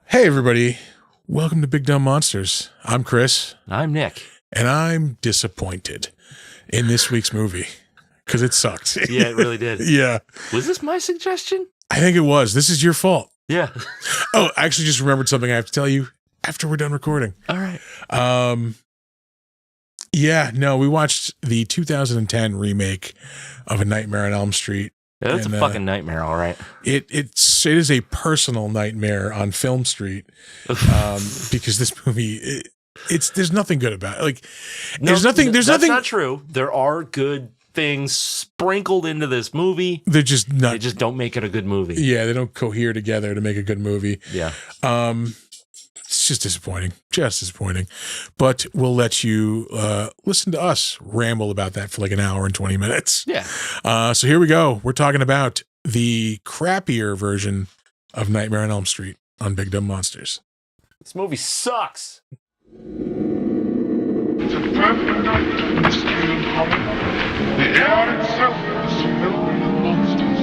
Hey, everybody. Welcome to Big Dumb Monsters. I'm Chris. I'm Nick. And I'm disappointed in this week's movie because it sucked. Yeah, it really did. Yeah. Was this my suggestion? I think it was. This is your fault. Yeah. Oh, I actually just remembered something I have to tell you after we're done recording. All right. Yeah, no, we watched the 2010 remake of A Nightmare on Elm Street. Yeah, that's a fucking nightmare, all right. It is a personal nightmare on Film Street because this movie there's nothing good about it. Like there's nothing. That's not true. There are good things sprinkled into this movie. They're just not. They just don't make it a good movie. Yeah, they don't cohere together to make a good movie. Yeah. It's just disappointing. Just disappointing. But we'll let you listen to us ramble about that for like an hour and 20 minutes. Yeah. So here we go. We're talking about the crappier version of Nightmare on Elm Street on Big Dumb Monsters. This movie sucks. It's a perfect night for mystery and horror. The air itself is filled with monsters.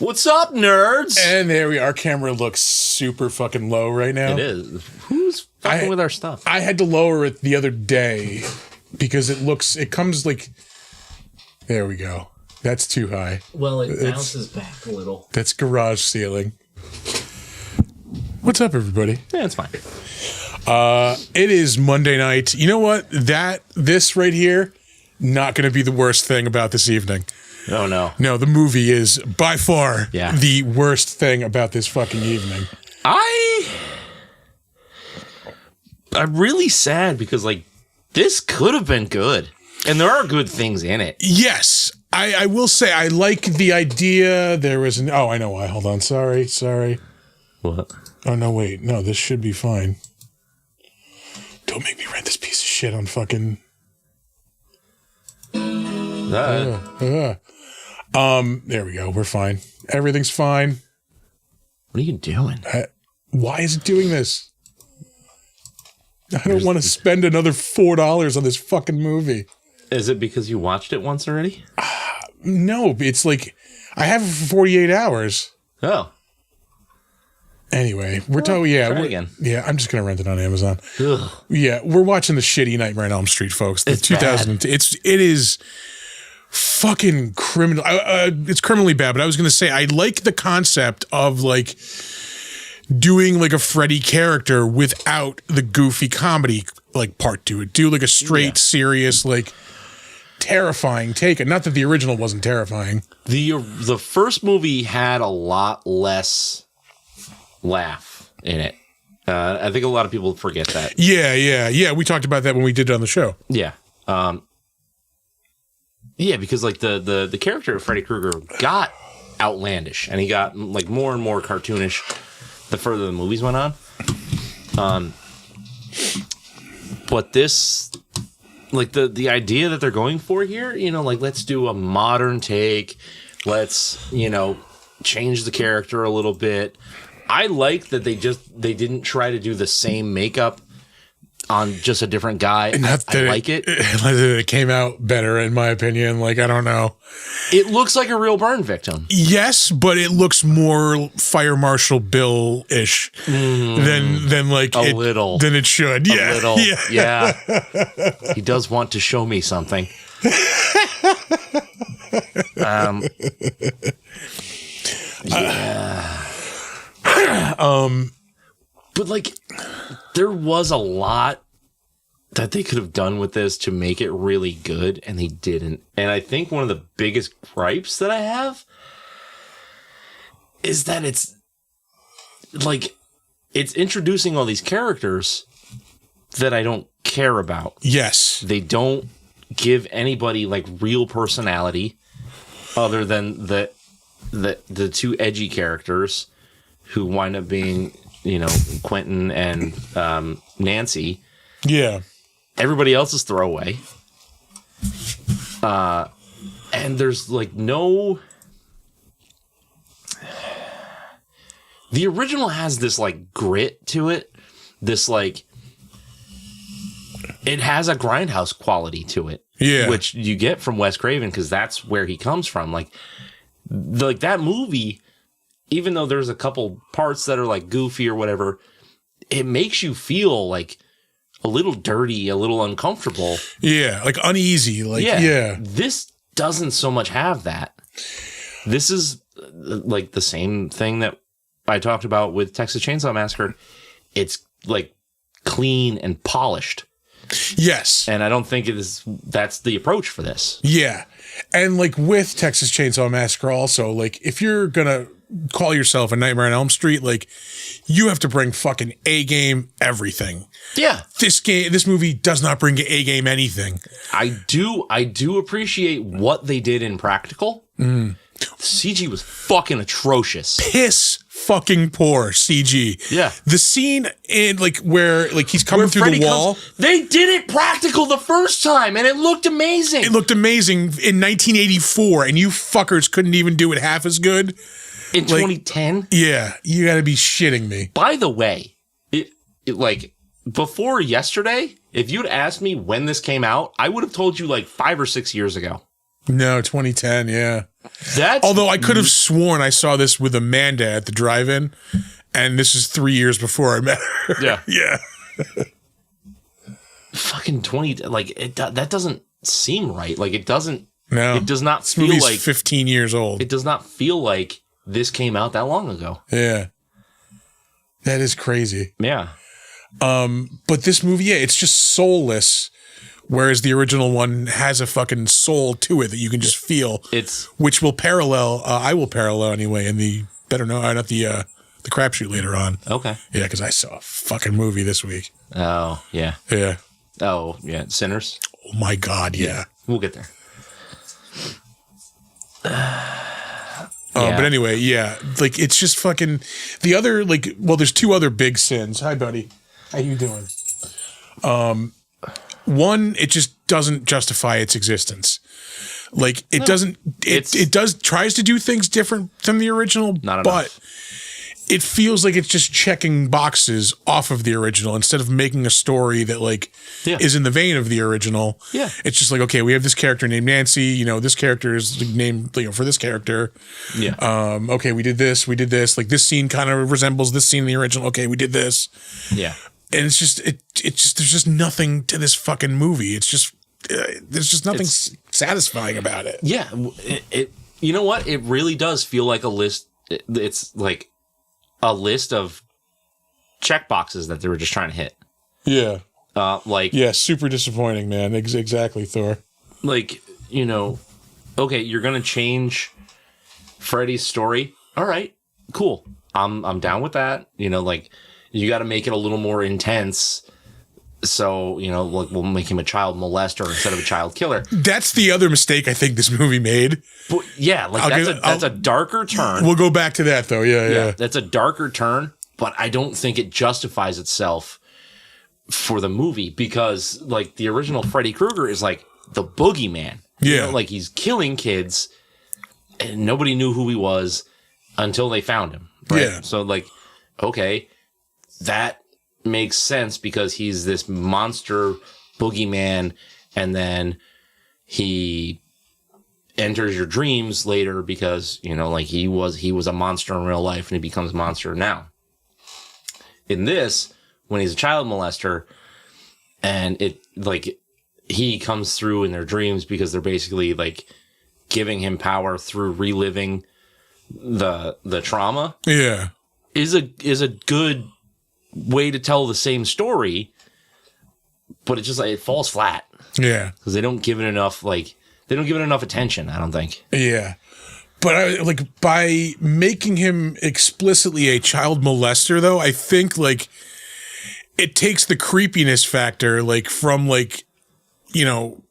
What's up, nerds? And there we are. Our camera looks super fucking low right now. It is. Who's fucking with our stuff? I had to lower it the other day because it comes like, there we go. That's too high. Well, it bounces back a little. That's garage ceiling. What's up, everybody? Yeah, it's fine. It is Monday night. You know what? This right here, not going to be the worst thing about this evening. Oh, no. No, the movie is by far Yeah. the worst thing about this fucking evening. I'm really sad because, like, this could have been good. And there are good things in it. Yes. I will say I like the idea. There was I know why. Hold on. Sorry. What? Oh, no, wait. No, this should be fine. Don't make me rent this piece of shit on fucking... There we go. We're fine. Everything's fine. What are you doing? Why is it doing this? I don't want to spend another $4 on this fucking movie. Is it because you watched it once already? No, it's like I have it for 48 hours. Oh. Anyway, we're talking. Yeah, try it again. Yeah, I'm just gonna rent it on Amazon. Ugh. Yeah, we're watching the shitty Nightmare on Elm Street, folks. The It's 2000. It is fucking criminal. It's criminally bad. But I was gonna say I like the concept of like doing like a Freddy character without the goofy comedy like part to it. Do like a straight, serious, like terrifying take. And not that the original wasn't terrifying. The first movie had a lot less laugh in it. I think a lot of people forget that. Yeah. We talked about that when we did it on the show. Yeah. Yeah, because like the character of Freddy Krueger got outlandish and he got like more and more cartoonish the further the movies went on. But this, like the idea that they're going for here, you know, like let's do a modern take. Let's, you know, change the character a little bit. I like that they didn't try to do the same makeup on just a different guy. I like it. It came out better, in my opinion. Like, I don't know. It looks like a real burn victim. Yes, but it looks more Fire Marshal Bill-ish than like a little than it should. Yeah, a little. Yeah. He does want to show me something. But like, there was a lot that they could have done with this to make it really good, and they didn't. And I think one of the biggest gripes that I have is that it's like, it's introducing all these characters that I don't care about. Yes. They don't give anybody like real personality other than the two edgy characters who wind up being, you know, Quentin and Nancy. Yeah. Everybody else is throwaway. And there's like no... The original has this like grit to it. This like... It has a grindhouse quality to it. Yeah. Which you get from Wes Craven because that's where he comes from. Like that movie, even though there's a couple parts that are like goofy or whatever, it makes you feel like a little dirty, a little uncomfortable. Yeah, like uneasy. Like, yeah. This doesn't so much have that. This is like the same thing that I talked about with Texas Chainsaw Massacre. It's like clean and polished. Yes. And I don't think that's the approach for this. Yeah. And like with Texas Chainsaw Massacre also, like if you're going to call yourself a Nightmare on Elm Street, like you have to bring fucking A-game everything. Yeah. This movie does not bring A-game anything. I do appreciate what they did in practical. The CG was fucking atrocious. Piss fucking poor CG. Yeah. The scene in like where like he's coming through Freddy the wall. They did it practical the first time and it looked amazing. It looked amazing in 1984 and you fuckers couldn't even do it half as good. In 2010? Yeah. You got to be shitting me. By the way, it like before yesterday, if you'd asked me when this came out, I would have told you like 5 or 6 years ago. No, 2010, yeah. That's although I could have sworn I saw this with Amanda at the drive-in, and this is 3 years before I met her. Yeah. Yeah. Fucking 20, like, that doesn't seem right. Like, it doesn't, no. It does not this feel movie's like 15 years old. It does not feel like this came out that long ago. Yeah. That is crazy. Yeah. But this movie, yeah, it's just soulless. Whereas the original one has a fucking soul to it that you can just feel. Which will parallel. I will parallel anyway in the not the crapshoot later on. Okay. Yeah, because I saw a fucking movie this week. Oh yeah. Yeah. Oh yeah. Sinners. Oh my God. Yeah. We'll get there. But anyway, yeah, like it's just fucking the other like. Well, there's two other big sins. Hi, buddy. How you doing? One, it just doesn't justify its existence. Like it doesn't. It tries to do things different than the original, but it feels like it's just checking boxes off of the original instead of making a story that like is in the vein of the original. Yeah, it's just like, okay, we have this character named Nancy. You know, this character is named for this character. Yeah. Okay, we did this. Like this scene kind of resembles this scene in the original. Okay, we did this. Yeah. And it's just there's just nothing to this fucking movie. It's just there's just nothing satisfying about it. Yeah, it you know what? It really does feel like a list. It's like a list of check boxes that they were just trying to hit. Yeah. Yeah, super disappointing, man. Exactly, Thor. Like, you know, okay, you're gonna change Freddy's story. All right, cool. I'm down with that. You know, like. You got to make it a little more intense. So, you know, like we'll make him a child molester instead of a child killer. That's the other mistake I think this movie made. But yeah, like that's a darker turn. We'll go back to that though. Yeah. That's a darker turn, but I don't think it justifies itself for the movie because like the original Freddy Krueger is like the boogeyman. Yeah. You know, like he's killing kids and nobody knew who he was until they found him. Right? Yeah. So like, okay. That makes sense because he's this monster boogeyman, and then he enters your dreams later because, you know, like he was a monster in real life and he becomes a monster now. In this, when he's a child molester, and it like he comes through in their dreams because they're basically like giving him power through reliving the trauma. Yeah. Is a good way to tell the same story, but it just like it falls flat. Yeah. Because they don't give it enough attention, I don't think. Yeah. But like by making him explicitly a child molester, though, I think like it takes the creepiness factor like from like, you know,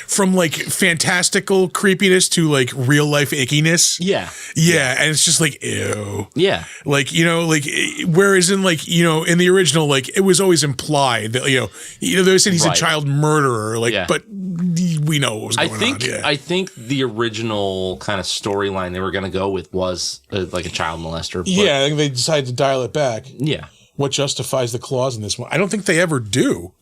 from like fantastical creepiness to like real life ickiness. Yeah. Yeah. And it's just like, ew. Yeah. Like, you know, like, whereas in like, you know, in the original, like it was always implied that, you know, they said he's a child murderer, like, but we know what was going on. Yeah. I think the original kind of storyline they were going to go with was like a child molester. But yeah. I think they decided to dial it back. Yeah. What justifies the clause in this one? I don't think they ever do.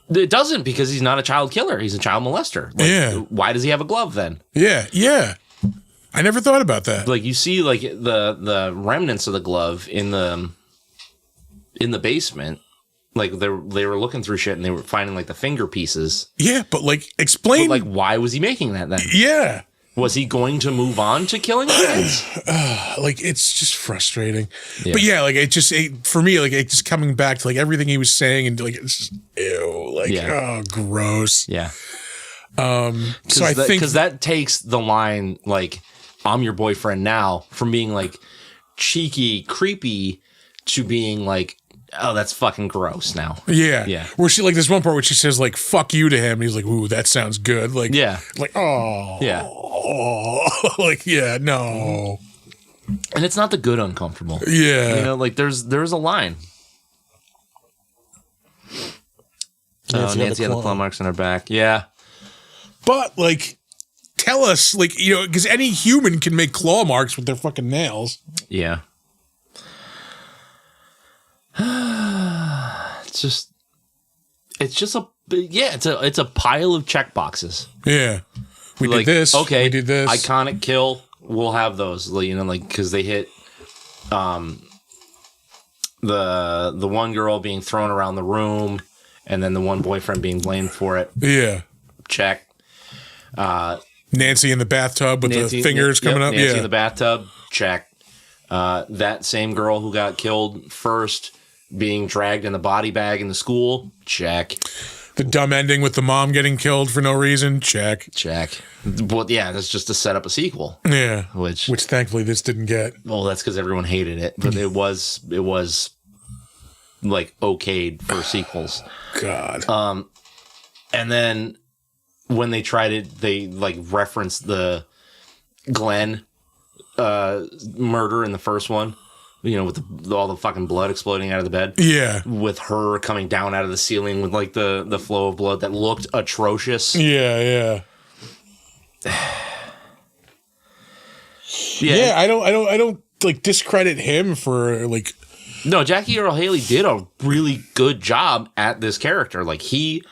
It doesn't, because he's not a child killer. He's a child molester. Like, yeah. Why does he have a glove then? Yeah. Yeah. I never thought about that. Like you see like the remnants of the glove in the basement. Like they were looking through shit and they were finding like the finger pieces. Yeah. But like explain. But, like, why was he making that then? Yeah. Was he going to move on to killing kids? Like, it's just frustrating. Yeah. But yeah, like, for me, like, it just coming back to, like, everything he was saying and, like, it's just, ew. Like, oh, gross. Yeah. So I think... Because that takes the line, like, I'm your boyfriend now, from being, like, cheeky, creepy to being, like, oh, that's fucking gross now. Yeah. Yeah. Where she, like, this one part where she says, like, fuck you to him. And he's like, ooh, that sounds good. Like, yeah. Like, oh. Yeah. Oh. Like, yeah, no. And it's not the good uncomfortable. Yeah. You know, like, there's a line. Nancy had the claw marks on her back. Yeah. But, like, tell us, like, you know, because any human can make claw marks with their fucking nails. Yeah. It's a pile of check boxes. Yeah. We like, did this. Okay. We did this. Iconic kill. We'll have those, you know, like, because they hit the one girl being thrown around the room and then the one boyfriend being blamed for it. Yeah. Check. Nancy in the bathtub with the fingers coming up. Nancy in the bathtub. Check. That same girl who got killed first being dragged in the body bag in the school. Check. The dumb ending with the mom getting killed for no reason. Check. Well, yeah, that's just to set up a sequel. Yeah. Which thankfully this didn't get. Well, that's because everyone hated it, but it was like okayed for sequels. God. And then when they tried it, they like referenced the Glenn murder in the first one. You know, with all the fucking blood exploding out of the bed. Yeah. With her coming down out of the ceiling with like the flow of blood that looked atrocious. Yeah. Yeah. I don't like discredit him for like. No, Jackie Earle Haley did a really good job at this character. Like he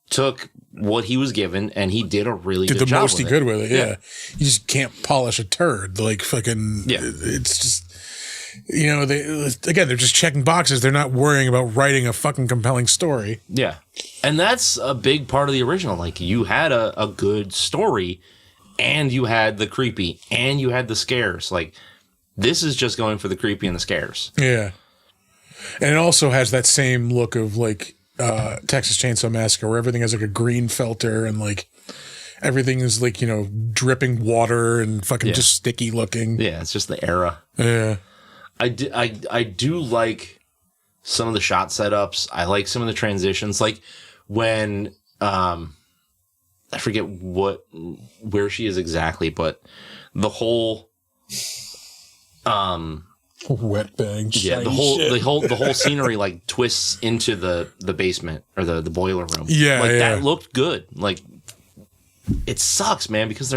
took what he was given and he did a really good job. Did the most he could with it. Yeah. You just can't polish a turd. Like fucking. Yeah. It's just, you know, they're just checking boxes. They're not worrying about writing a fucking compelling story. Yeah. And that's a big part of the original. Like you had a good story and you had the creepy and you had the scares. Like this is just going for the creepy and the scares. Yeah. And it also has that same look of like, Texas Chainsaw Massacre, where everything has like a green filter and like everything is like, you know, dripping water and fucking just sticky looking. Yeah, it's just the era. Yeah. I do like some of the shot setups. I like some of the transitions. Like when I forget where she is exactly, but the whole wet bang. Yeah, the whole scenery like twists into the basement or the boiler room. Yeah, like that looked good. Like it sucks, man, because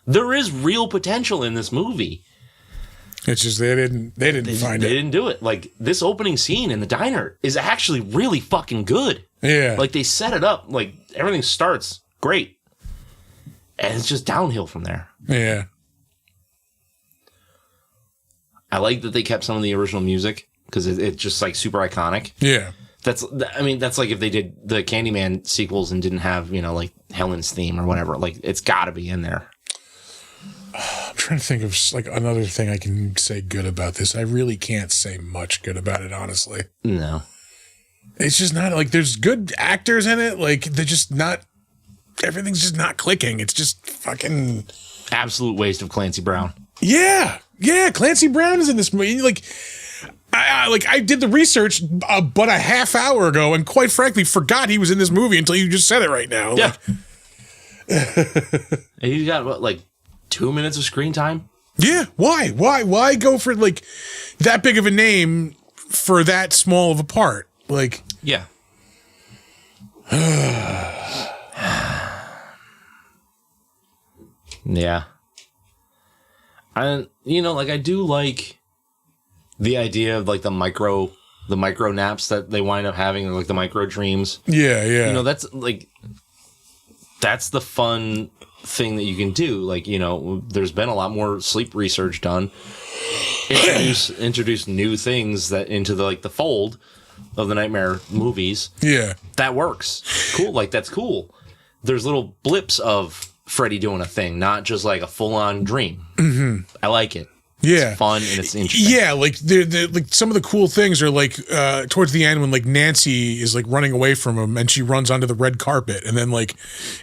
there is real potential in this movie. It's just they didn't find They it. didn't do it. Like, this opening scene in the diner is actually really fucking good. Yeah. Like, they set it up. Like, everything starts great. And it's just downhill from there. Yeah. I like that they kept some of the original music because it's just, like, super iconic. Yeah. That's like if they did the Candyman sequels and didn't have, like, Helen's theme or whatever. Like, it's got to be in there. I'm trying to think of like another thing I can say good about this. I really can't say much good about it, honestly. No. It's just not like there's good actors in it. Like they're just not. Everything's just not clicking. It's just fucking Absolute waste of Clancy Brown. yeah. Clancy Brown is in this movie. Like I did the research but a half hour ago, and quite frankly forgot he was in this movie until you just said it right now. Yeah. And he's got what, like 2 minutes of screen time? Yeah. Why go for like that big of a name for that small of a part? Like, yeah. Yeah. I I do like the idea of like the micro naps that they wind up having, or like the micro dreams. Yeah. That's the fun thing that you can do. Like, there's been a lot more sleep research done. Introduce new things that into the fold of the nightmare movies. Yeah. That works. Cool. Like, that's cool. There's little blips of Freddy doing a thing, not just like a full-on dream. Mm-hmm. I like it. Yeah. It's fun and it's interesting. Yeah, like they're like some of the cool things are like towards the end when like Nancy is like running away from him and she runs onto the red carpet and then like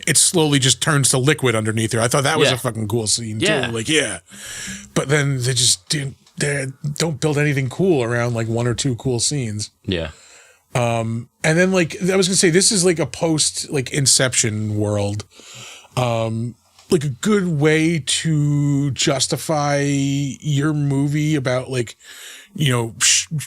it slowly just turns to liquid underneath her. I thought that was a fucking cool scene too. Like, yeah. But then they just don't build anything cool around like one or two cool scenes. Yeah. And then like I was gonna say this is like a post like Inception world. Like a good way to justify your movie about like,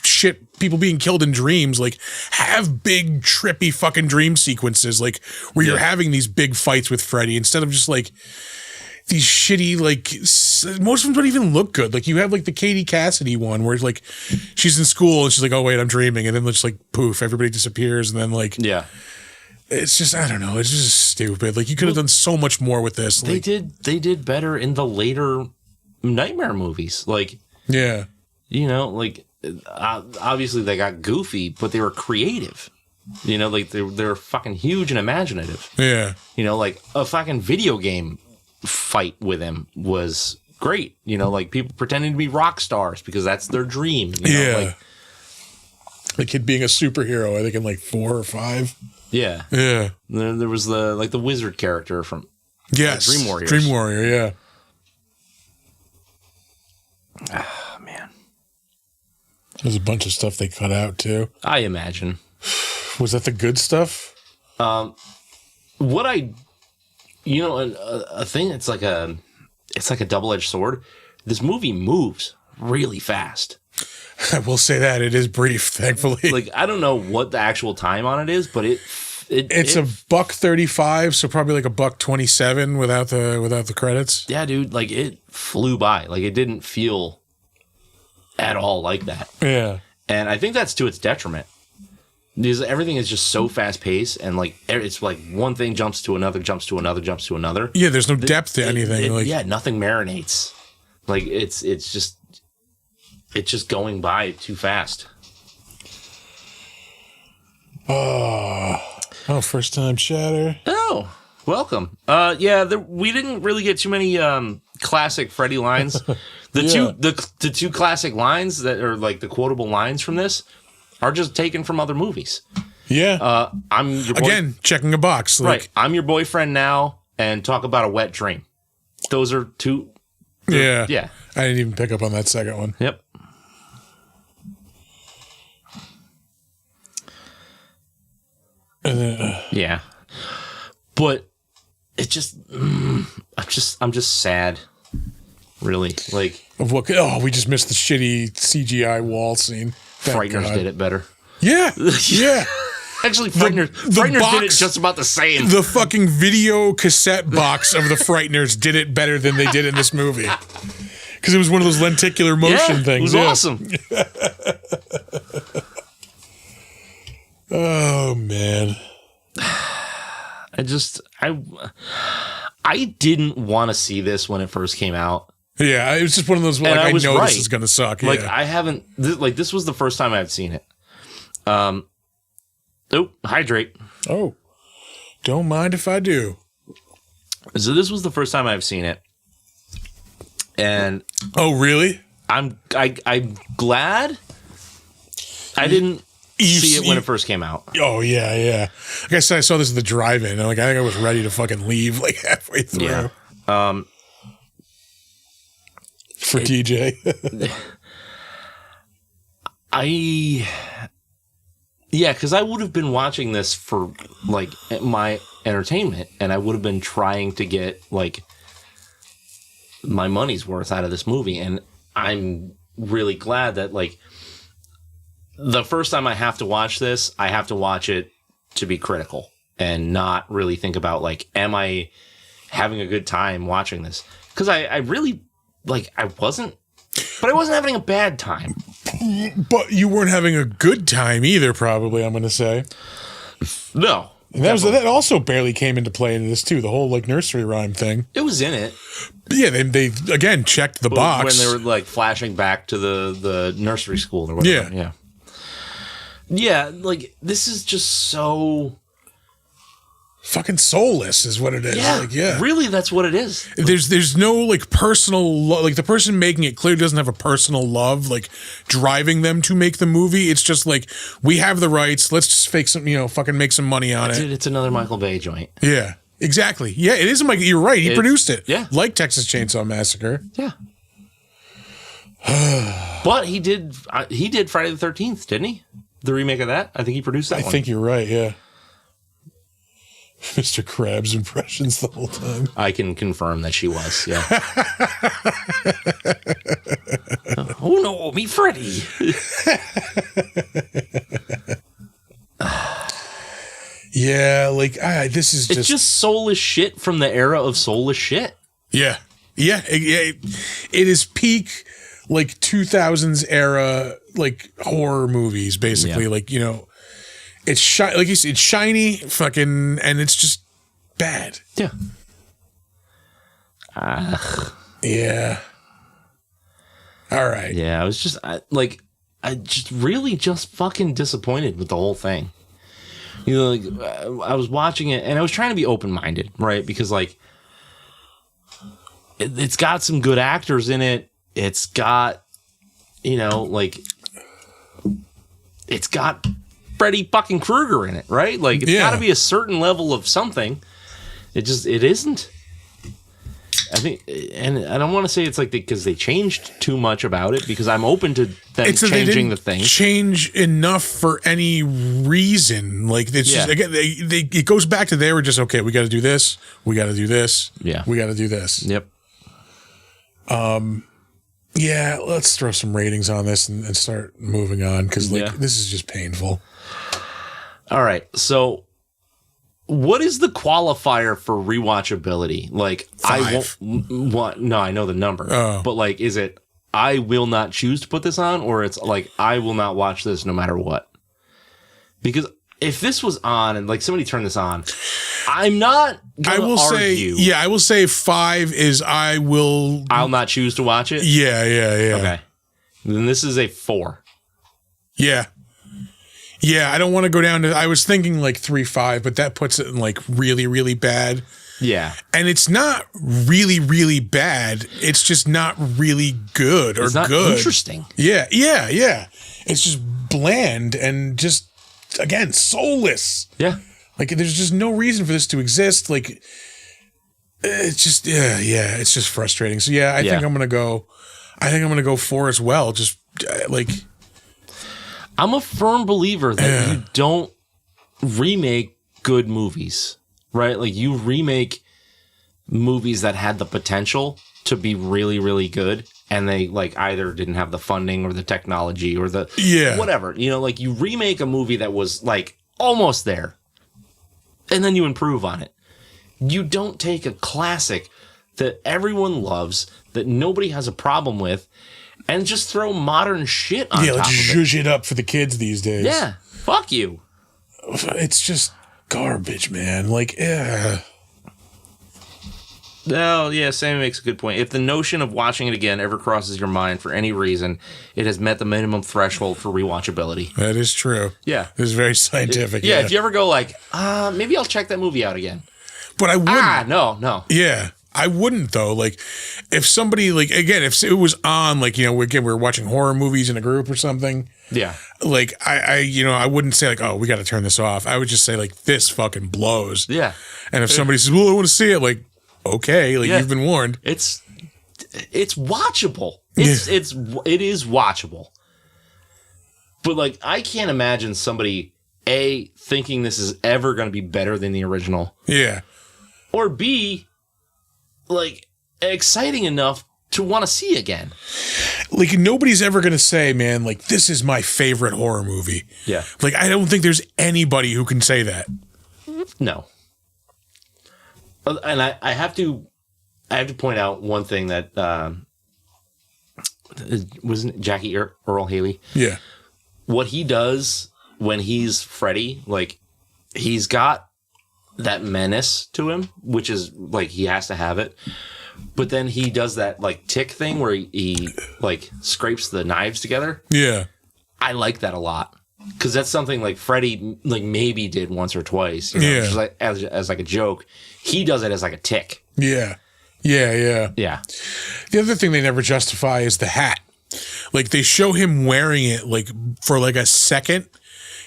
shit, people being killed in dreams, like have big trippy fucking dream sequences, like where you're having these big fights with Freddy instead of just like these shitty, like most of them don't even look good. Like you have like the Katie Cassidy one where it's like she's in school and she's like, oh wait, I'm dreaming. And then it's like poof, everybody disappears. And then like, it's just, I don't know. It's just stupid. Like you could have done so much more with this. Like, they did better in the later Nightmare movies. Like, like obviously they got goofy, but they were creative. Like they're fucking huge and imaginative. Yeah. Like a fucking video game fight with him was great. Like people pretending to be rock stars because that's their dream. Like the kid being a superhero, I think in like 4 or 5. Yeah. Yeah. Then there was the wizard character from Dream Warriors. Dream Warrior, yeah. Ah, man. There's a bunch of stuff they cut out too. I imagine. Was that the good stuff? What a thing that's like a double-edged sword. This movie moves really fast. I will say that it is brief, thankfully. Like, I don't know what the actual time on it is, but it's a $1:35, so probably like $1:27 without the credits. Yeah, dude, like it flew by. Like it didn't feel at all like that. Yeah. And I think that's to its detriment. Because everything is just so fast paced and like it's like one thing jumps to another, jumps to another, jumps to another. Yeah, there's no depth to anything. Nothing marinates. Like it's just going by too fast. Oh, first time chatter. Oh, welcome. We didn't really get too many classic Freddy lines. The two classic lines that are like the quotable lines from this are just taken from other movies. Yeah. I'm your again checking a box. Like, right. I'm your boyfriend now, and talk about a wet dream. Those are two. Yeah. Yeah. I didn't even pick up on that second one. Yep. Yeah, but it just I'm just sad, really. Like of what? Oh, we just missed the shitty CGI wall scene. Frighteners did it better. Yeah, yeah. Actually, Frighteners did it just about the same. The fucking video cassette box of the Frighteners did it better than they did in this movie. Because it was one of those lenticular motion things. It was awesome. Oh man. I didn't want to see this when it first came out. Yeah, it was just one of those, like, I know right. this is going to suck. Like, yeah. I haven't, this was the first time I've seen it. Hydrate. Oh, don't mind if I do. So this was the first time I've seen it. And oh, really? I'm glad I didn't see it when it first came out. Oh, yeah, yeah. Like I said, I saw this at the drive-in, and like, I think I was ready to fucking leave like halfway through. Yeah. For TJ. Because I would have been watching this for like my entertainment, and I would have been trying to get like my money's worth out of this movie. And I'm really glad that like the first time I have to watch this, I have to watch it to be critical and not really think about like, am I having a good time watching this? Because I really like, I wasn't having a bad time. But you weren't having a good time either, probably, I'm going to say. No. And that also barely came into play in this, too. The whole, like, nursery rhyme thing. It was in it. But yeah, they again, checked the box. When they were, like, flashing back to the nursery school or whatever. Yeah. Yeah, like, this is just so... fucking soulless is what it is. Yeah, like, yeah. Really, that's what it is. There's no like personal like the person making it clearly doesn't have a personal love like driving them to make the movie. It's just like, we have the rights, let's just fake some, fucking make some money on it. It's another Michael Bay joint. Yeah, exactly. Yeah, it is. Mike, you're right. He produced it. Yeah, like Texas Chainsaw Massacre. Yeah. But he did Friday the 13th, didn't he? The remake of that. I think he produced that one. I think you're right. Yeah. Mr. Krabs impressions the whole time. I can confirm that she was, yeah. Oh no, me Freddy. Yeah, like this is it's just soulless shit from the era of soulless shit. Yeah. Yeah, it is peak like 2000s era like horror movies basically. Yeah. Like, it's like you said, it's shiny, fucking, and it's just bad. Yeah. Yeah. All right. Yeah, I was just really just fucking disappointed with the whole thing. I was watching it and I was trying to be open-minded, right? Because like it's got some good actors in it. It's got, it's got Freddy fucking Krueger in it, right? Like, it's got to be a certain level of something. It isn't. I think, and I don't want to say it's like because they changed too much about it, because I'm open to them changing the thing. Change enough for any reason. Like, it's just, again, it goes back to they were just, okay, we got to do this. We got to do this. Yeah. We got to do this. Yep. Yeah, let's throw some ratings on this and start moving on, because this is just painful. All right, so what is the qualifier for rewatchability? Like, 5. No, I know the number, but like, is it I will not choose to put this on, or it's like I will not watch this no matter what? Because if this was on and like somebody turned this on, I'm not gonna argue. I will say 5 is I'll not choose to watch it. Yeah. Okay, then this is a 4. Yeah. Yeah, I don't want to go down to, I was thinking like 3-5, but that puts it in like really, really bad. Yeah. And it's not really, really bad. It's just not really good or it's not good. Interesting. Yeah. It's just bland and just, again, soulless. Yeah. Like, there's just no reason for this to exist. Like, it's just, it's just frustrating. So I think I'm going to go 4 as well. Just like, I'm a firm believer that you don't remake good movies, right? Like, you remake movies that had the potential to be really, really good, and they like either didn't have the funding or the technology or the whatever. Like, you remake a movie that was like almost there, and then you improve on it. You don't take a classic that everyone loves, that nobody has a problem with, and just throw modern shit on top let's of it. zhuzh it up for the kids these days. Yeah, fuck you. It's just garbage, man. Like, No, yeah, Sammy makes a good point. If the notion of watching it again ever crosses your mind for any reason, it has met the minimum threshold for rewatchability. that is true. Yeah. It's very scientific. Yeah, if you ever go like, maybe I'll check that movie out again. But I wouldn't. No. Yeah. I wouldn't though. Like, if somebody if it was on, we're watching horror movies in a group or something. Yeah. Like I wouldn't say like, oh, we got to turn this off. I would just say like, this fucking blows. Yeah. And if somebody says, well, I want to see it, like, okay, you've been warned. It's watchable. It is watchable. But like, I can't imagine somebody thinking this is ever going to be better than the original. Yeah. Or B, like, exciting enough to want to see again. Like, nobody's ever going to say, man, like, this is my favorite horror movie. Yeah. Like, I don't think there's anybody who can say that. No. And I have to point out one thing that wasn't Jackie Earle Haley. Yeah. What he does when he's Freddy, like, he's got that menace to him, which is like, he has to have it. But then he does that like tick thing where he like scrapes the knives together. Yeah. I like that a lot. Because that's something like Freddy like maybe did once or twice, just like as like a joke. He does it as like a tick. Yeah. Yeah. Yeah. The other thing they never justify is the hat. Like, they show him wearing it like for like a second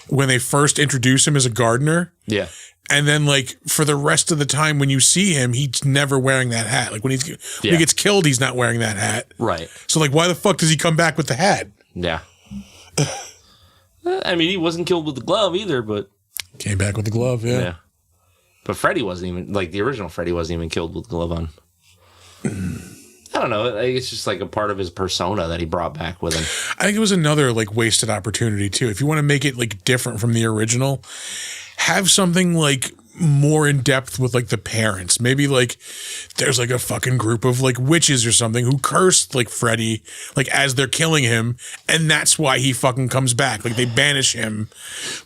when they first introduce him as a gardener. Yeah. And then like for the rest of the time when you see him, he's never wearing that hat. Like when he gets killed, he's not wearing that hat. Right. So like, why the fuck does he come back with the hat? Yeah. I mean, he wasn't killed with the glove either, but came back with the glove. Yeah. But Freddy wasn't even like the original Freddy wasn't even killed with the glove on. I don't know. It's just like a part of his persona that he brought back with him. I think it was another like wasted opportunity too. If you want to make it like different from the original, have something like more in depth with like the parents. Maybe like there's like a fucking group of like witches or something who cursed like Freddy like as they're killing him, and that's why he fucking comes back. Like they banish him,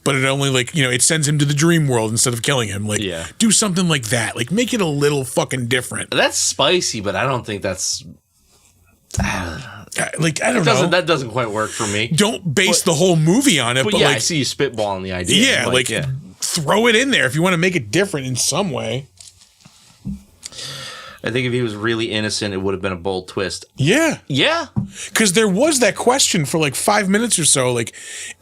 but it only like, it sends him to the dream world instead of killing him. Like do something like that. Like make it a little fucking different. That's spicy, but I don't think that's like, I don't know. That doesn't quite work for me. Don't base the whole movie on it, but yeah, like, I see you spitballing the idea. Yeah, throw it in there if you want to make it different in some way. I think if he was really innocent, it would have been a bold twist. Yeah. Yeah. Because there was that question for like 5 minutes or so, like,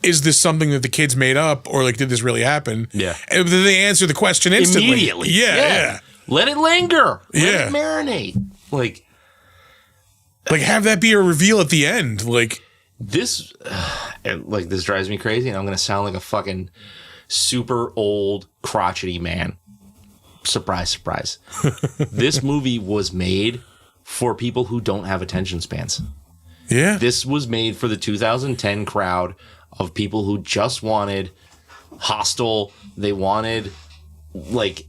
is this something that the kids made up, or like, did this really happen? Yeah. And then they answer the question instantly. Immediately. Yeah. Let it linger. Let Yeah. it marinate. Like have that be a reveal at the end. Like this drives me crazy, and I'm going to sound like a fucking super old crotchety man. Surprise, surprise. This movie was made for people who don't have attention spans. Yeah. This was made for the 2010 crowd of people who just wanted Hostel. They wanted, like,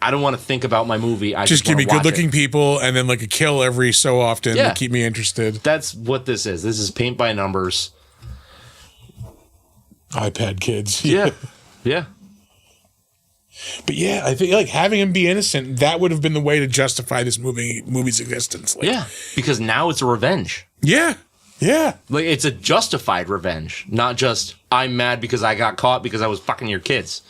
I don't want to think about my movie. I just give me good looking people and then like a kill every so often to keep me interested. That's what this is. This is paint by numbers. iPad kids. Yeah. Yeah. But yeah, I think like having him be innocent, that would have been the way to justify this movie's existence. Like, yeah. Because now it's a revenge. Yeah. Yeah. Like, it's a justified revenge, not just I'm mad because I got caught because I was fucking your kids.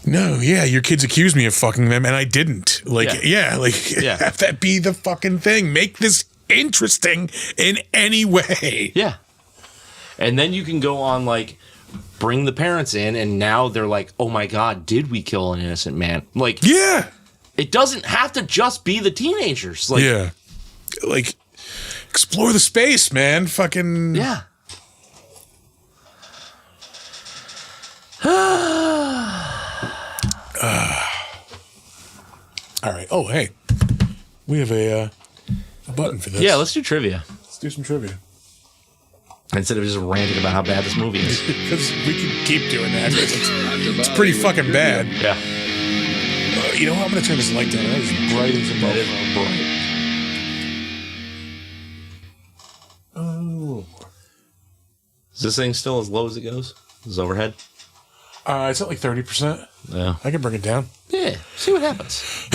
No, yeah, your kids accused me of fucking them and I didn't. Like, have that be the fucking thing. Make this interesting in any way. Yeah. And then you can go on, like, bring the parents in, and now they're like, oh my God, did we kill an innocent man? Like, yeah. It doesn't have to just be the teenagers. Like, yeah. Like, explore the space, man. Fucking. Yeah. All right. Oh, hey. We have a button for this. Yeah, let's do trivia. Let's do some trivia. Instead of just ranting about how bad this movie is. Because we can keep doing that. It's pretty fucking bad. Yeah. You know what? I'm going to turn this light down. That is bright as a bright. this thing still as low as it goes? Is overhead? It's at like 30%. Yeah. I can bring it down. Yeah. See what happens.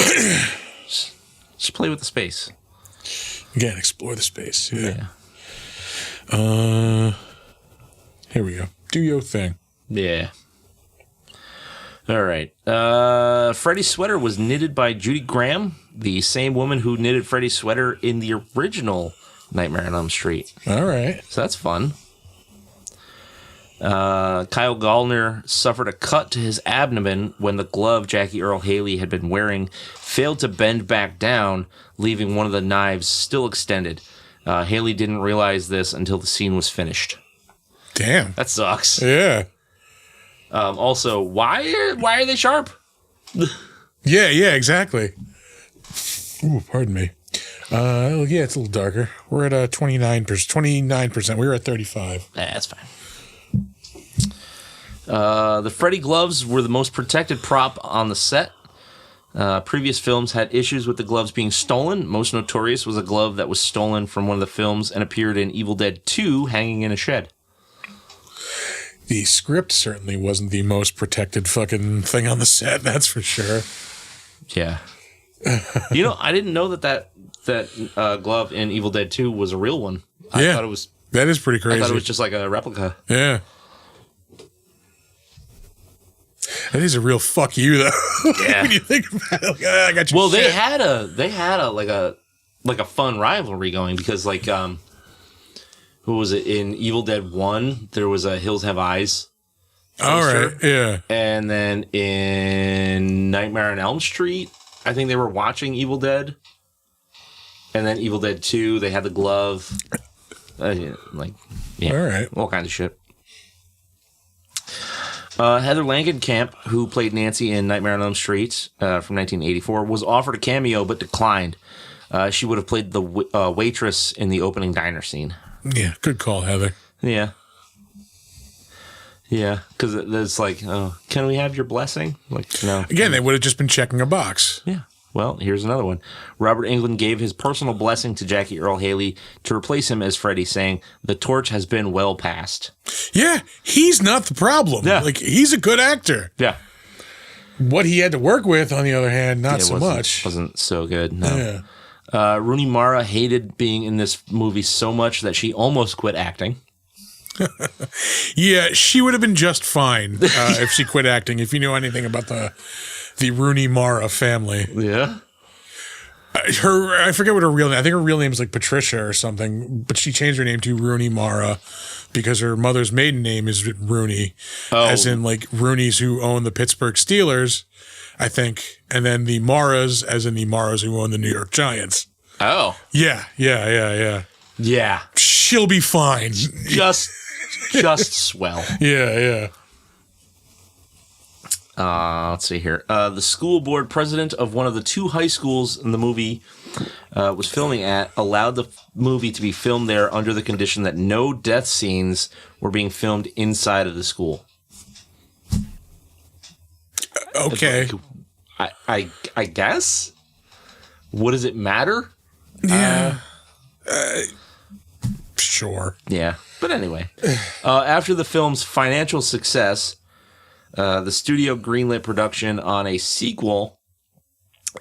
Just play with the space. Again, explore the space. Yeah. Here we go. Do your thing. Yeah. All right. Freddy's sweater was knitted by Judy Graham, the same woman who knitted Freddy's sweater in the original Nightmare on Elm Street. All right. So that's fun. Kyle Gallner suffered a cut to his abdomen when the glove Jackie Earle Haley had been wearing failed to bend back down, leaving one of the knives still extended. Haley didn't realize this until the scene was finished. Damn. That sucks. Yeah. Also, why are they sharp? Yeah, exactly. Ooh, pardon me. Yeah, it's a little darker. We're at 29%. We were at 35. That's fine. The Freddy gloves were the most protected prop on the set. Previous films had issues with the gloves being stolen. Most notorious was a glove that was stolen from one of the films and appeared in Evil Dead 2 hanging in a shed. The script certainly wasn't the most protected fucking thing on the set, that's for sure. Yeah. I didn't know that glove in Evil Dead 2 was a real one. I thought it was... That is pretty crazy. I thought it was just like a replica. Yeah. That is a real fuck you, though. Yeah. When you think about it, like, I got you. Well, shit. they had a fun rivalry going because who was it in Evil Dead 1? There was a Hills Have Eyes poster. All right, yeah. And then in Nightmare on Elm Street, I think they were watching Evil Dead. And then Evil Dead 2, they had the glove. All right. All kinds of shit. Heather Langenkamp, who played Nancy in Nightmare on Elm Street from 1984, was offered a cameo but declined. She would have played the waitress in the opening diner scene. Yeah, good call, Heather. Yeah. Yeah, because it's like, oh, can we have your blessing? Like, no. Again, they would have just been checking a box. Yeah. Well, here's another one. Robert Englund gave his personal blessing to Jackie Earle Haley to replace him as Freddy, saying, "The torch has been well passed." Yeah, he's not the problem. Yeah. Like, he's a good actor. Yeah. What he had to work with, on the other hand, not so much. Wasn't so good, no. Yeah. Rooney Mara hated being in this movie so much that she almost quit acting. Yeah, she would have been just fine if she quit acting, if you knew anything about the Rooney Mara family. Yeah. I forget what her real name. I think her real name is like Patricia or something, but she changed her name to Rooney Mara because her mother's maiden name is Rooney, as in like Rooney's who own the Pittsburgh Steelers, I think, and then the Maras as in the Maras who own the New York Giants. Oh. Yeah. Yeah. She'll be fine. Just swell. Yeah. Let's see here. The school board president of one of the two high schools in the movie was filming at allowed the movie to be filmed there under the condition that no death scenes were being filmed inside of the school. Okay. I guess? What does it matter? Yeah. Sure. Yeah. But anyway, after the film's financial success, the studio greenlit production on a sequel,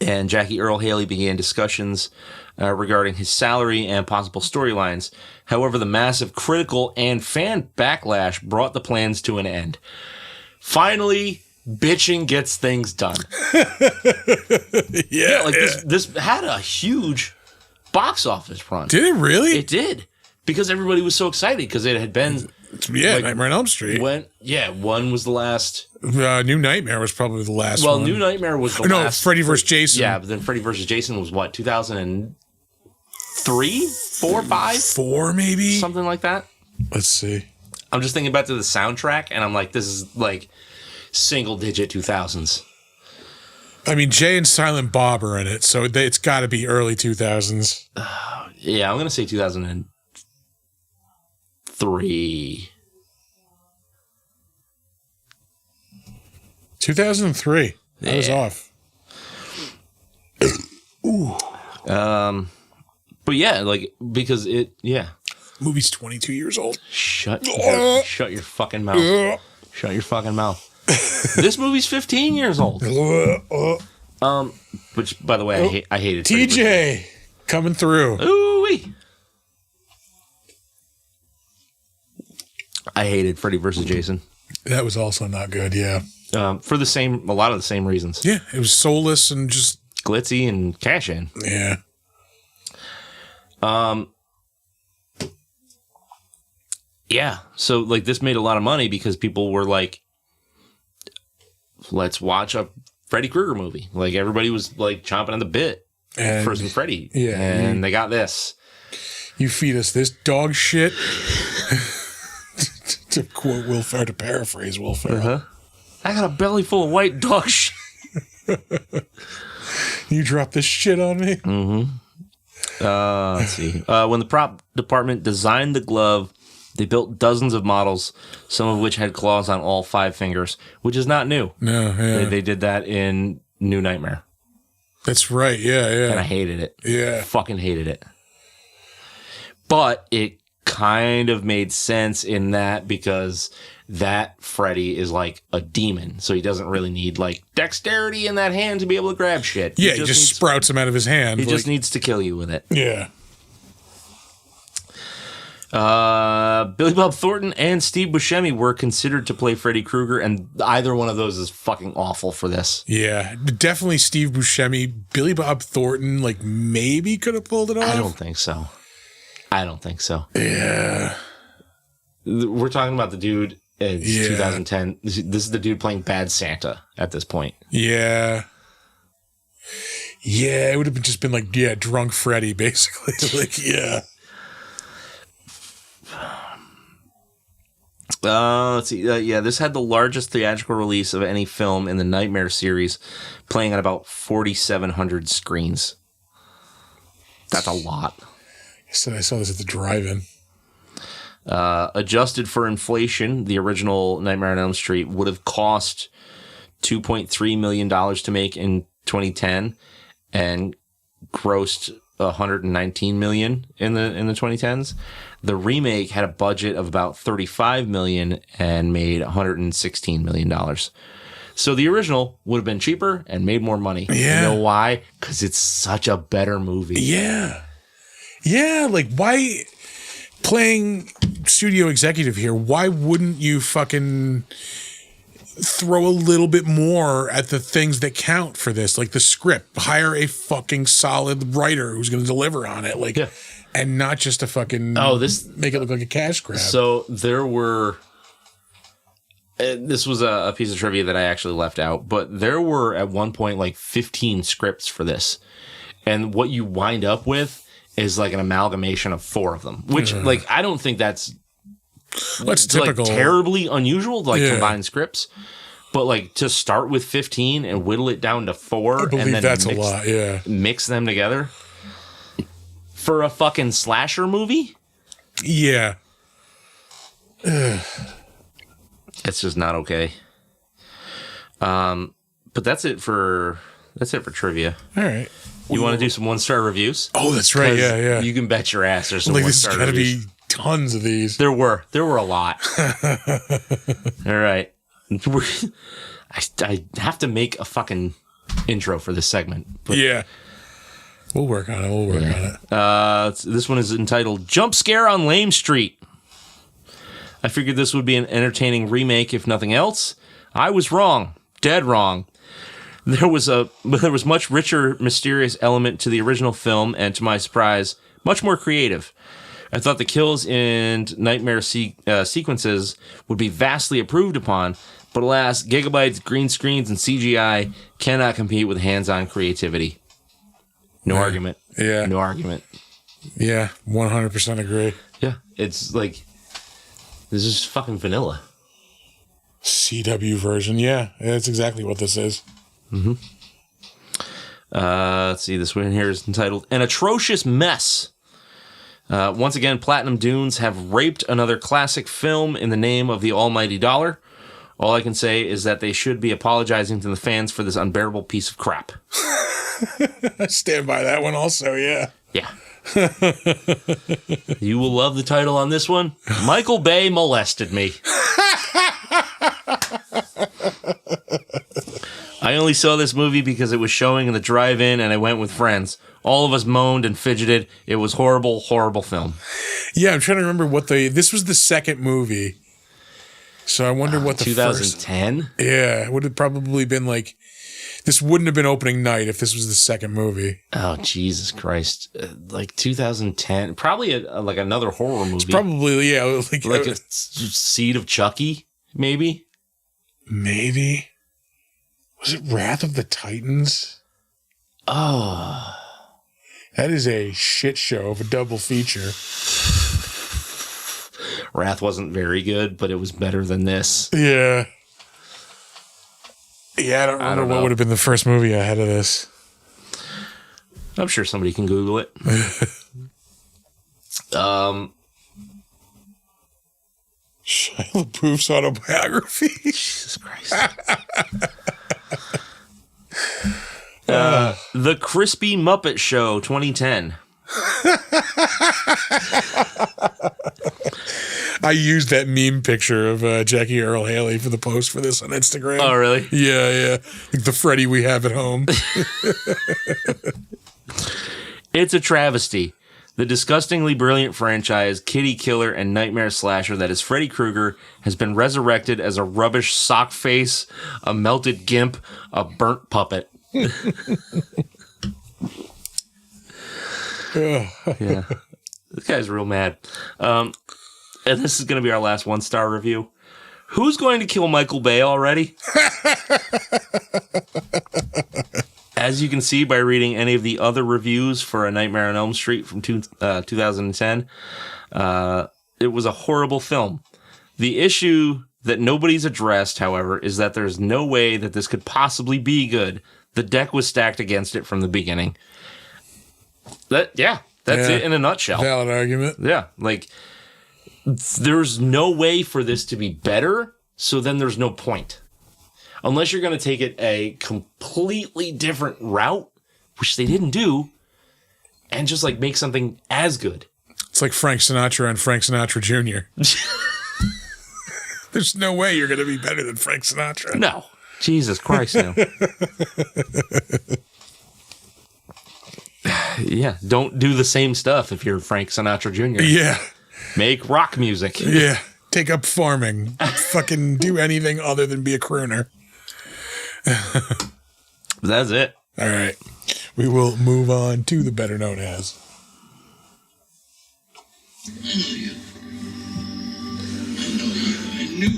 and Jackie Earle Haley began discussions regarding his salary and possible storylines. However, the massive critical and fan backlash brought the plans to an end. Finally, bitching gets things done. Yeah, this had a huge box office run. Did it really? It did. Because everybody was so excited because it had been... Yeah, Nightmare on Elm Street. One was the last... New Nightmare was probably the last one. Well, New Nightmare was the last... No, Freddy vs. Jason. Yeah, but then Freddy vs. Jason was what, 2003? 4, 5? 4, maybe? Something like that. Let's see. I'm just thinking back to the soundtrack, and I'm like, this is like single-digit 2000s. I mean, Jay and Silent Bob are in it, so it's got to be early 2000s. Yeah, I'm going to say 2003. 2003. Yeah. I was off. Ooh. But yeah, like, because it, yeah. Movie's 22 years old. Shut your fucking mouth. Shut your fucking mouth. This movie's 15 years old. Which, by the way, I hated. TJ coming through. Ooh-wee. I hated Freddy vs. Jason. That was also not good. Yeah. For a lot of the same reasons. Yeah, it was soulless and just glitzy and cash in. Yeah. Yeah. So like this made a lot of money because people were like, let's watch a Freddy Krueger movie. Like everybody was like chomping on the bit for some Freddy. Yeah. And they got this. You feed us this dog shit. To quote Will Ferrell, to paraphrase Will Ferrell. I got a belly full of white dog shit. You drop this shit on me? Mm-hmm. Let's see. When the prop department designed the glove, they built dozens of models, some of which had claws on all 5 fingers, which is not new. No, yeah. They did that in New Nightmare. That's right, yeah. And I hated it. Yeah. Fucking hated it. But it kind of made sense in that because that Freddy is like a demon, so he doesn't really need like dexterity in that hand to be able to grab shit. Yeah, he just sprouts him out of his hand. He just needs to kill you with it. Yeah. Billy Bob Thornton and Steve Buscemi were considered to play Freddy Krueger, and either one of those is fucking awful for this. Yeah, definitely Steve Buscemi. Billy Bob Thornton, like, maybe could have pulled it off. I don't think so. Yeah. We're talking about the dude in 2010. This is the dude playing Bad Santa at this point. Yeah. Yeah, it would have just been like, drunk Freddy, basically. Like, yeah. Let's see. This had the largest theatrical release of any film in the Nightmare series, playing on about 4,700 screens. That's a lot. I saw this at the drive-in. Adjusted for inflation, the original Nightmare on Elm Street would have cost $2.3 million to make in 2010 and grossed $119 million in the 2010s. The remake had a budget of about $35 million and made $116 million. So the original would have been cheaper and made more money. Yeah. You know why? Because it's such a better movie. Yeah. Yeah, like, why, playing studio executive here, why wouldn't you fucking throw a little bit more at the things that count for this? Like the script, hire a fucking solid writer who's going to deliver on it. Like, and not just a fucking, make it look like a cash grab. So there were, this was a piece of trivia that I actually left out, but there were at one point like 15 scripts for this. And what you wind up with is like an amalgamation of 4 of them, which like, I don't think that's typical. Like, terribly unusual to like combine scripts, but like to start with 15 and whittle it down to 4 I believe and then that's a lot. Yeah. Mix them together for a fucking slasher movie. Yeah. It's just not okay. But that's it for trivia. All right. You want to do some 1-star reviews? Oh, that's right. Yeah. You can bet your ass there's some like, 1-star there's got to reviews. be tons of these. There were a lot. All right. I have to make a fucking intro for this segment. But yeah. We'll work on it. this one is entitled Jump Scare on Lame Street. I figured this would be an entertaining remake, if nothing else. I was wrong. Dead wrong. There was much richer, mysterious element to the original film, and to my surprise, much more creative. I thought the kills and nightmare sequences would be vastly improved upon, but alas, gigabytes, green screens, and CGI cannot compete with hands-on creativity. No argument. Yeah. No argument. Yeah, 100% agree. Yeah, it's like, this is fucking vanilla. CW version, yeah. That's exactly what this is. Mm-hmm. Let's see, this one here is entitled An Atrocious Mess. Once again, Platinum Dunes have raped another classic film in the name of the almighty dollar. All I can say is that they should be apologizing to the fans for this unbearable piece of crap. I stand by that one also, yeah. Yeah. You will love the title on this one. Michael Bay molested me. I only saw this movie because it was showing in the drive-in and I went with friends. All of us moaned and fidgeted. It was horrible, horrible film. Yeah, I'm trying to remember this was the second movie. So I wonder what the 2010? first. Yeah, it would have probably been like, this wouldn't have been opening night if this was the second movie. Oh, Jesus Christ. Like 2010, probably like another horror movie. It's probably, yeah. Like a Seed of Chucky, maybe? Maybe. Was it Wrath of the Titans? Oh. That is a shit show of a double feature. Wrath wasn't very good, but it was better than this. Yeah. Yeah, I don't remember what would have been the first movie ahead of this. I'm sure somebody can Google it. Shia LaBeouf's autobiography. Jesus Christ. The Crispy Muppet Show 2010. I used that meme picture of Jackie Earle Haley for the post for this on Instagram. Oh, really? Yeah. Like the Freddy we have at home. It's a travesty. The disgustingly brilliant franchise, kitty killer, and nightmare slasher that is Freddy Krueger has been resurrected as a rubbish sock face, a melted gimp, a burnt puppet. Yeah. This guy's real mad. And this is going to be our last 1-star review. Who's going to kill Michael Bay already? As you can see by reading any of the other reviews for A Nightmare on Elm Street from 2010, it was a horrible film. The issue that nobody's addressed, however, is that there's no way that this could possibly be good. The deck was stacked against it from the beginning. That's it in a nutshell. Valid argument. Yeah, like, there's no way for this to be better, so then there's no point. Unless you're going to take it a completely different route, which they didn't do, and just, like, make something as good. It's like Frank Sinatra and Frank Sinatra Jr. There's no way you're going to be better than Frank Sinatra. No. Jesus Christ, no. Yeah, don't do the same stuff if you're Frank Sinatra Jr. Yeah. Make rock music. Yeah. Take up farming. Fucking do anything other than be a crooner. That's it. All right. We will move on to the better known as. I know you. I knew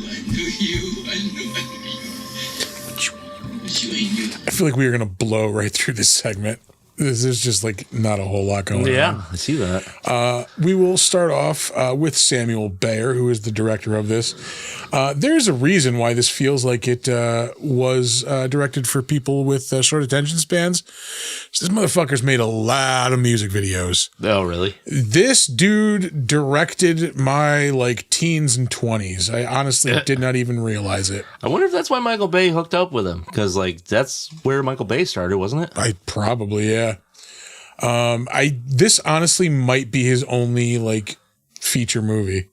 you. But you ain't you. I feel like we are going to blow right through this segment. There's just like not a whole lot going on. Yeah, I see that. We will start off with Samuel Bayer, who is the director of this. There's a reason why this feels like it was directed for people with short attention spans. So this motherfucker's made a lot of music videos. Oh, really? This dude directed my like teens and 20s. I honestly did not even realize it. I wonder if that's why Michael Bay hooked up with him, because like that's where Michael Bay started, wasn't it? I probably, yeah. This honestly might be his only like feature movie.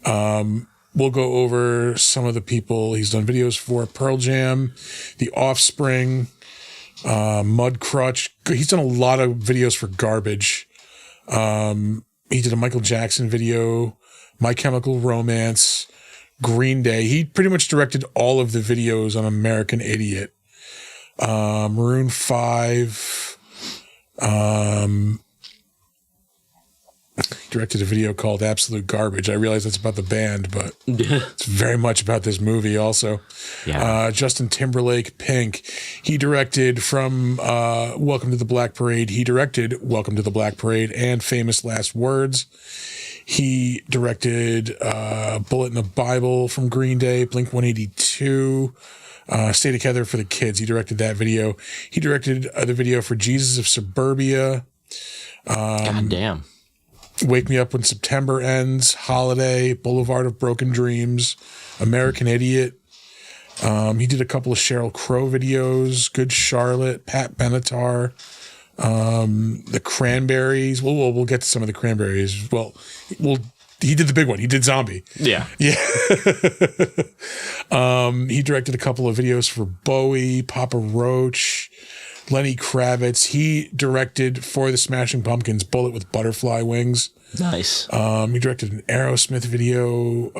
We'll go over some of the people he's done videos for: Pearl Jam, The Offspring, Mudcrutch. He's done a lot of videos for Garbage. He did a Michael Jackson video, My Chemical Romance, Green Day. He pretty much directed all of the videos on American Idiot. Maroon 5. He directed a video called Absolute Garbage. I realize that's about the band, but it's very much about this movie also. Yeah. Justin Timberlake, Pink. He directed from Welcome to the Black Parade. He directed Welcome to the Black Parade and Famous Last Words. He directed Bullet in the Bible from Green Day, Blink 182. Stay Together for the Kids. He directed that video. He directed the video for Jesus of Suburbia. God damn. Wake Me Up When September Ends, Holiday, Boulevard of Broken Dreams, American Idiot. He did a couple of Sheryl Crow videos, Good Charlotte, Pat Benatar, The Cranberries. We'll get to some of the Cranberries. He did the big one. He did Zombie. Yeah. Yeah. He directed a couple of videos for Bowie, Papa Roach, Lenny Kravitz. He directed for the Smashing Pumpkins Bullet with Butterfly Wings. Nice. He directed an Aerosmith video,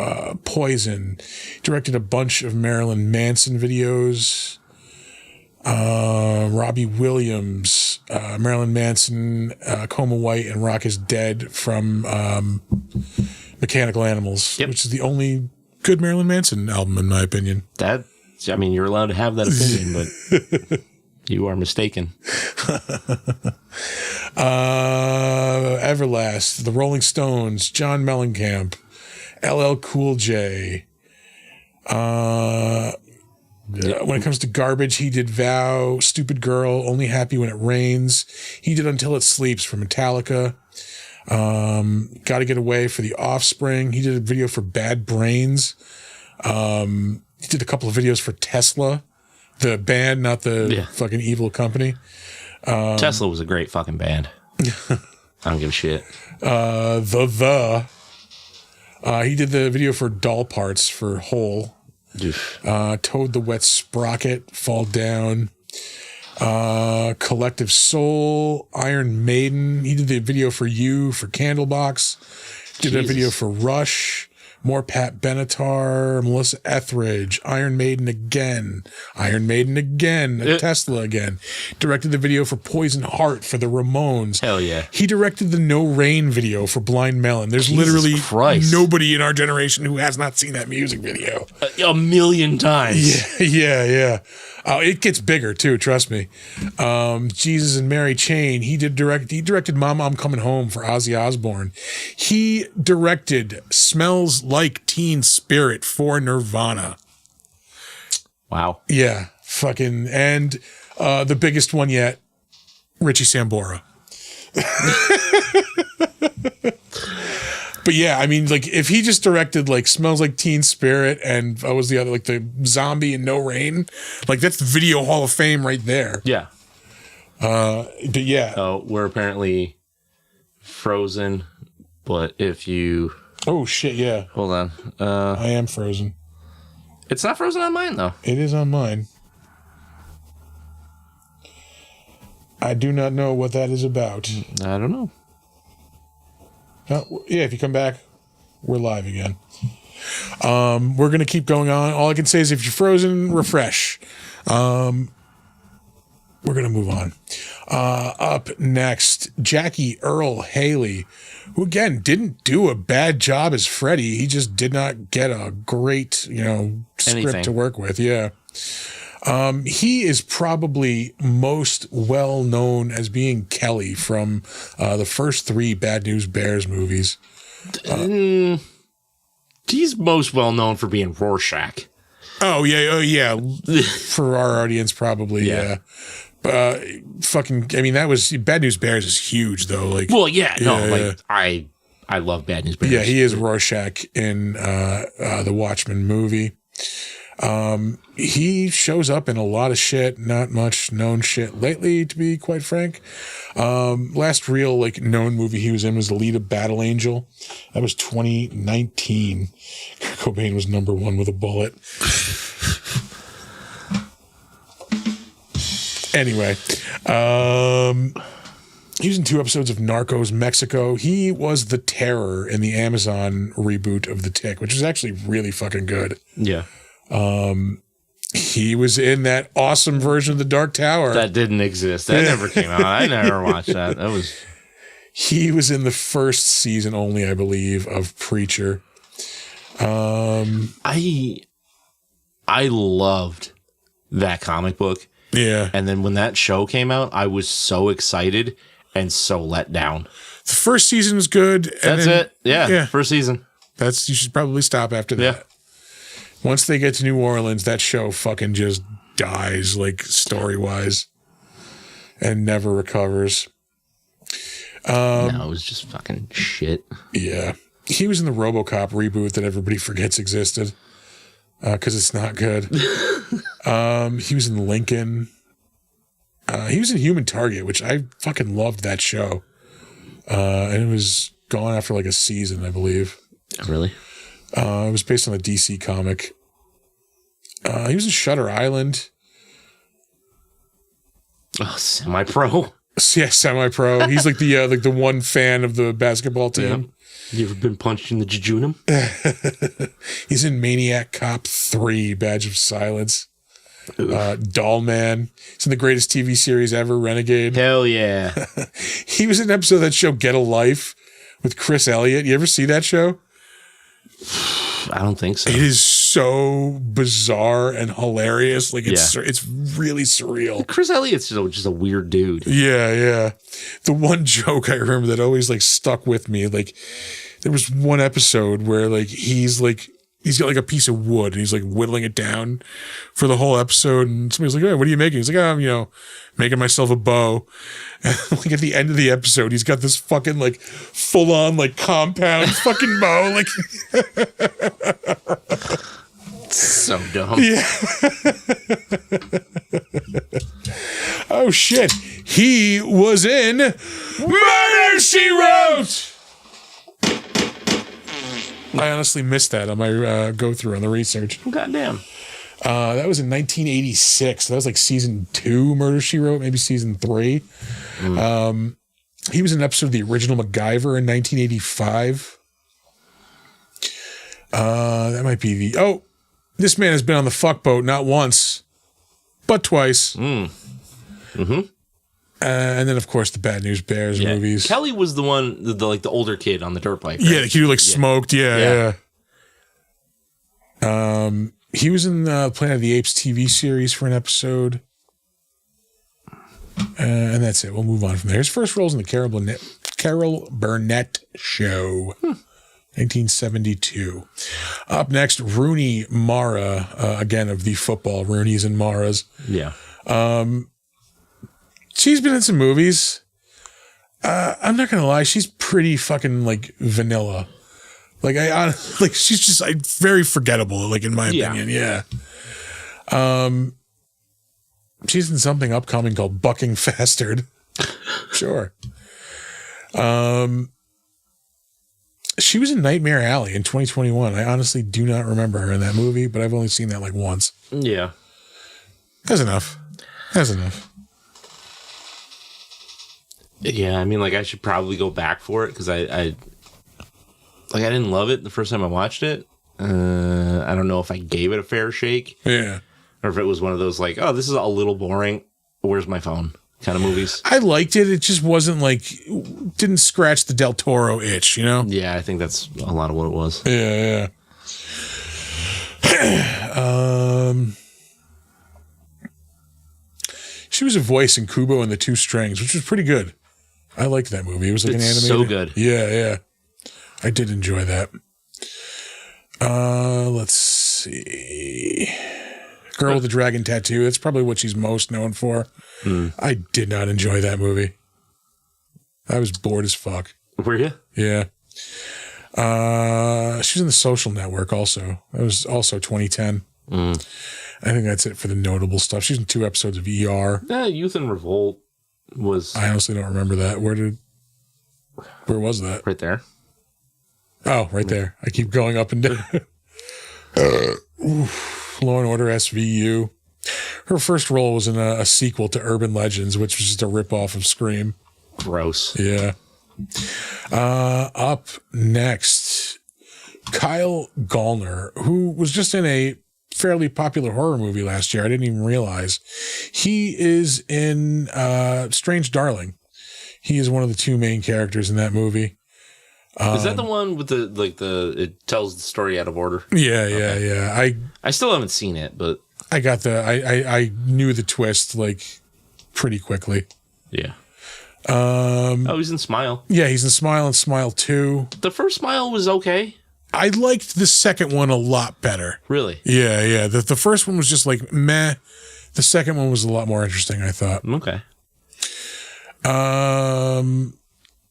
Poison. He directed a bunch of Marilyn Manson videos. Robbie Williams, Marilyn Manson, Coma White, and Rock is Dead from Mechanical Animals, which is the only good Marilyn Manson album, in my opinion. You're allowed to have that opinion, but you are mistaken. Everlast, The Rolling Stones, John Mellencamp, LL Cool J. When it comes to garbage, he did Vow, Stupid Girl, Only Happy When It Rains. He did Until It Sleeps for Metallica. Gotta Get Away for The Offspring. He did a video for Bad Brains. He did a couple of videos for Tesla, the band, not the fucking evil company. Tesla was a great fucking band. I don't give a shit. He did the video for Doll Parts for Hole. Toad the Wet Sprocket, Fall Down, Collective Soul, Iron Maiden. He did the video for You, for Candlebox. Did a video for Rush, more Pat Benatar, Melissa Etheridge, Iron Maiden again, Tesla again. Directed the video for Poison Heart for the Ramones. Hell yeah. He directed the No Rain video for Blind Melon. There's literally nobody in our generation who has not seen that music video. A million times. Yeah. It gets bigger too, trust me. Jesus and Mary Chain. He directed Mama, I'm Coming Home for Ozzy Osbourne. He directed Smells Like Teen Spirit for Nirvana. Wow. Yeah. Fucking, and the biggest one yet, Richie Sambora. But yeah, I mean, like, if he just directed like Smells Like Teen Spirit and what was the other, like the Zombie and No Rain, like that's the Video Hall of Fame right there. Yeah. But yeah. Oh, we're apparently frozen, but if you... Oh shit, yeah. Hold on. I am frozen. It's not frozen on mine though. It is on mine. I do not know what that is about. I don't know. Yeah, if you come back, we're live again. We're going to keep going on. All I can say is if you're frozen, refresh. We're going to move on. Up next, Jackie Earle Haley, who again didn't do a bad job as Freddy. He just did not get a great, script to work with. Yeah. He is probably most well known as being Kelly from the first 3 Bad News Bears movies. He's most well known for being Rorschach. Oh yeah. For our audience, probably yeah. That was Bad News Bears is huge though. Like, well, I love Bad News Bears. Yeah, he is Rorschach in the Watchmen movie. He shows up in a lot of shit, not much known shit lately, to be quite frank. Last real known movie he was in was the lead of Battle Angel. That was 2019. Cobain was number 1 with a bullet. Anyway, he was in 2 episodes of Narcos Mexico. He was the Terror in the Amazon reboot of The Tick, which was actually really fucking good. Yeah. He was in that awesome version of The Dark Tower. That didn't exist. That never came out. I never watched that. He was in the first season only, I believe, of Preacher. I loved that comic book. Yeah. And then when that show came out, I was so excited and so let down. The first season was good. That's it. Yeah. First season. You should probably stop after that. Yeah. Once they get to New Orleans, that show fucking just dies, story-wise, and never recovers. No, it was just fucking shit. Yeah. He was in the RoboCop reboot that everybody forgets existed because it's not good. He was in Lincoln. He was in Human Target, which I fucking loved that show. And it was gone after like a season, I believe. Really? It was based on a DC comic. He was in Shutter Island. Oh, semi-pro. Yeah, semi-pro. He's like the one fan of the basketball team. Yeah. You ever been punched in the jejunum? He's in Maniac Cop 3, Badge of Silence. Doll Man. He's in the greatest TV series ever, Renegade. Hell yeah. He was in an episode of that show Get a Life with Chris Elliott. You ever see that show? I don't think so. It is so bizarre and hilarious. Like it's really surreal. Chris Elliott's just a weird dude. Yeah. The one joke I remember that always like stuck with me, like there was one episode where like he's got like a piece of wood and he's like whittling it down for the whole episode. And somebody's like, "Hey, what are you making?" He's like, "I'm, making myself a bow." And like at the end of the episode, he's got this fucking like full on like compound fucking bow. Like, so dumb. yeah. Oh shit. He was in Murder, She Wrote. I honestly missed that on my go through on the research. Goddamn. That was in 1986. That was like season 2 Murder, She Wrote, maybe season 3. He was in an episode of the original MacGyver in 1985. That might be this man has been on the fuck boat not once, but twice. And then, of course, the Bad News Bears movies. Kelly was the one, the older kid on the dirt bike. Right? Yeah, the kid who smoked. Yeah. He was in the Planet of the Apes TV series for an episode. And that's it. We'll move on from there. His first roles in the Carol Burnett Show, 1972. Up next, Rooney Mara, again of the football Rooney's and Mara's. Yeah. She's been in some movies. I'm not gonna lie, she's pretty fucking like vanilla. Like she's just very forgettable. Like in my opinion, yeah. She's in something upcoming called Bucking Fastard. Sure. She was in Nightmare Alley in 2021. I honestly do not remember her in that movie, but I've only seen that like once. Yeah. That's enough. Yeah, I mean, like I should probably go back for it because I didn't love it the first time I watched it. I don't know if I gave it a fair shake. Yeah. Or if it was one of those like, oh, this is a little boring. Where's my phone? Kind of movies. I liked it. It just wasn't didn't scratch the Del Toro itch, Yeah, I think that's a lot of what it was. Yeah. She was a voice in Kubo and the Two Strings, which was pretty good. I liked that movie. It was like an animated. So good. Yeah. I did enjoy that. Let's see. Girl with the Dragon Tattoo. That's probably what she's most known for. I did not enjoy that movie. I was bored as fuck. Were you? Yeah. She was in The Social Network also. That was also 2010. I think that's it for the notable stuff. She's in 2 episodes of ER. Youth in Revolt was... I honestly don't remember that. Where was that? Right there. Oh, right there. I keep going up and down. Law and Order SVU. Her first role was in a sequel to Urban Legends, which was just a ripoff of Scream. Gross. Yeah. Up next, Kyle Gallner, who was just in a fairly popular horror movie last year. I didn't even realize. He is in Strange Darling. He is one of the 2 main characters in that movie. Is that the one with it tells the story out of order? Yeah. I still haven't seen it, but I knew the twist pretty quickly. Yeah. He's in Smile. Yeah, he's in Smile and Smile 2. The first Smile was okay. I liked the second one a lot better. Really? Yeah. The first one was just like meh. The second one was a lot more interesting, I thought. Okay.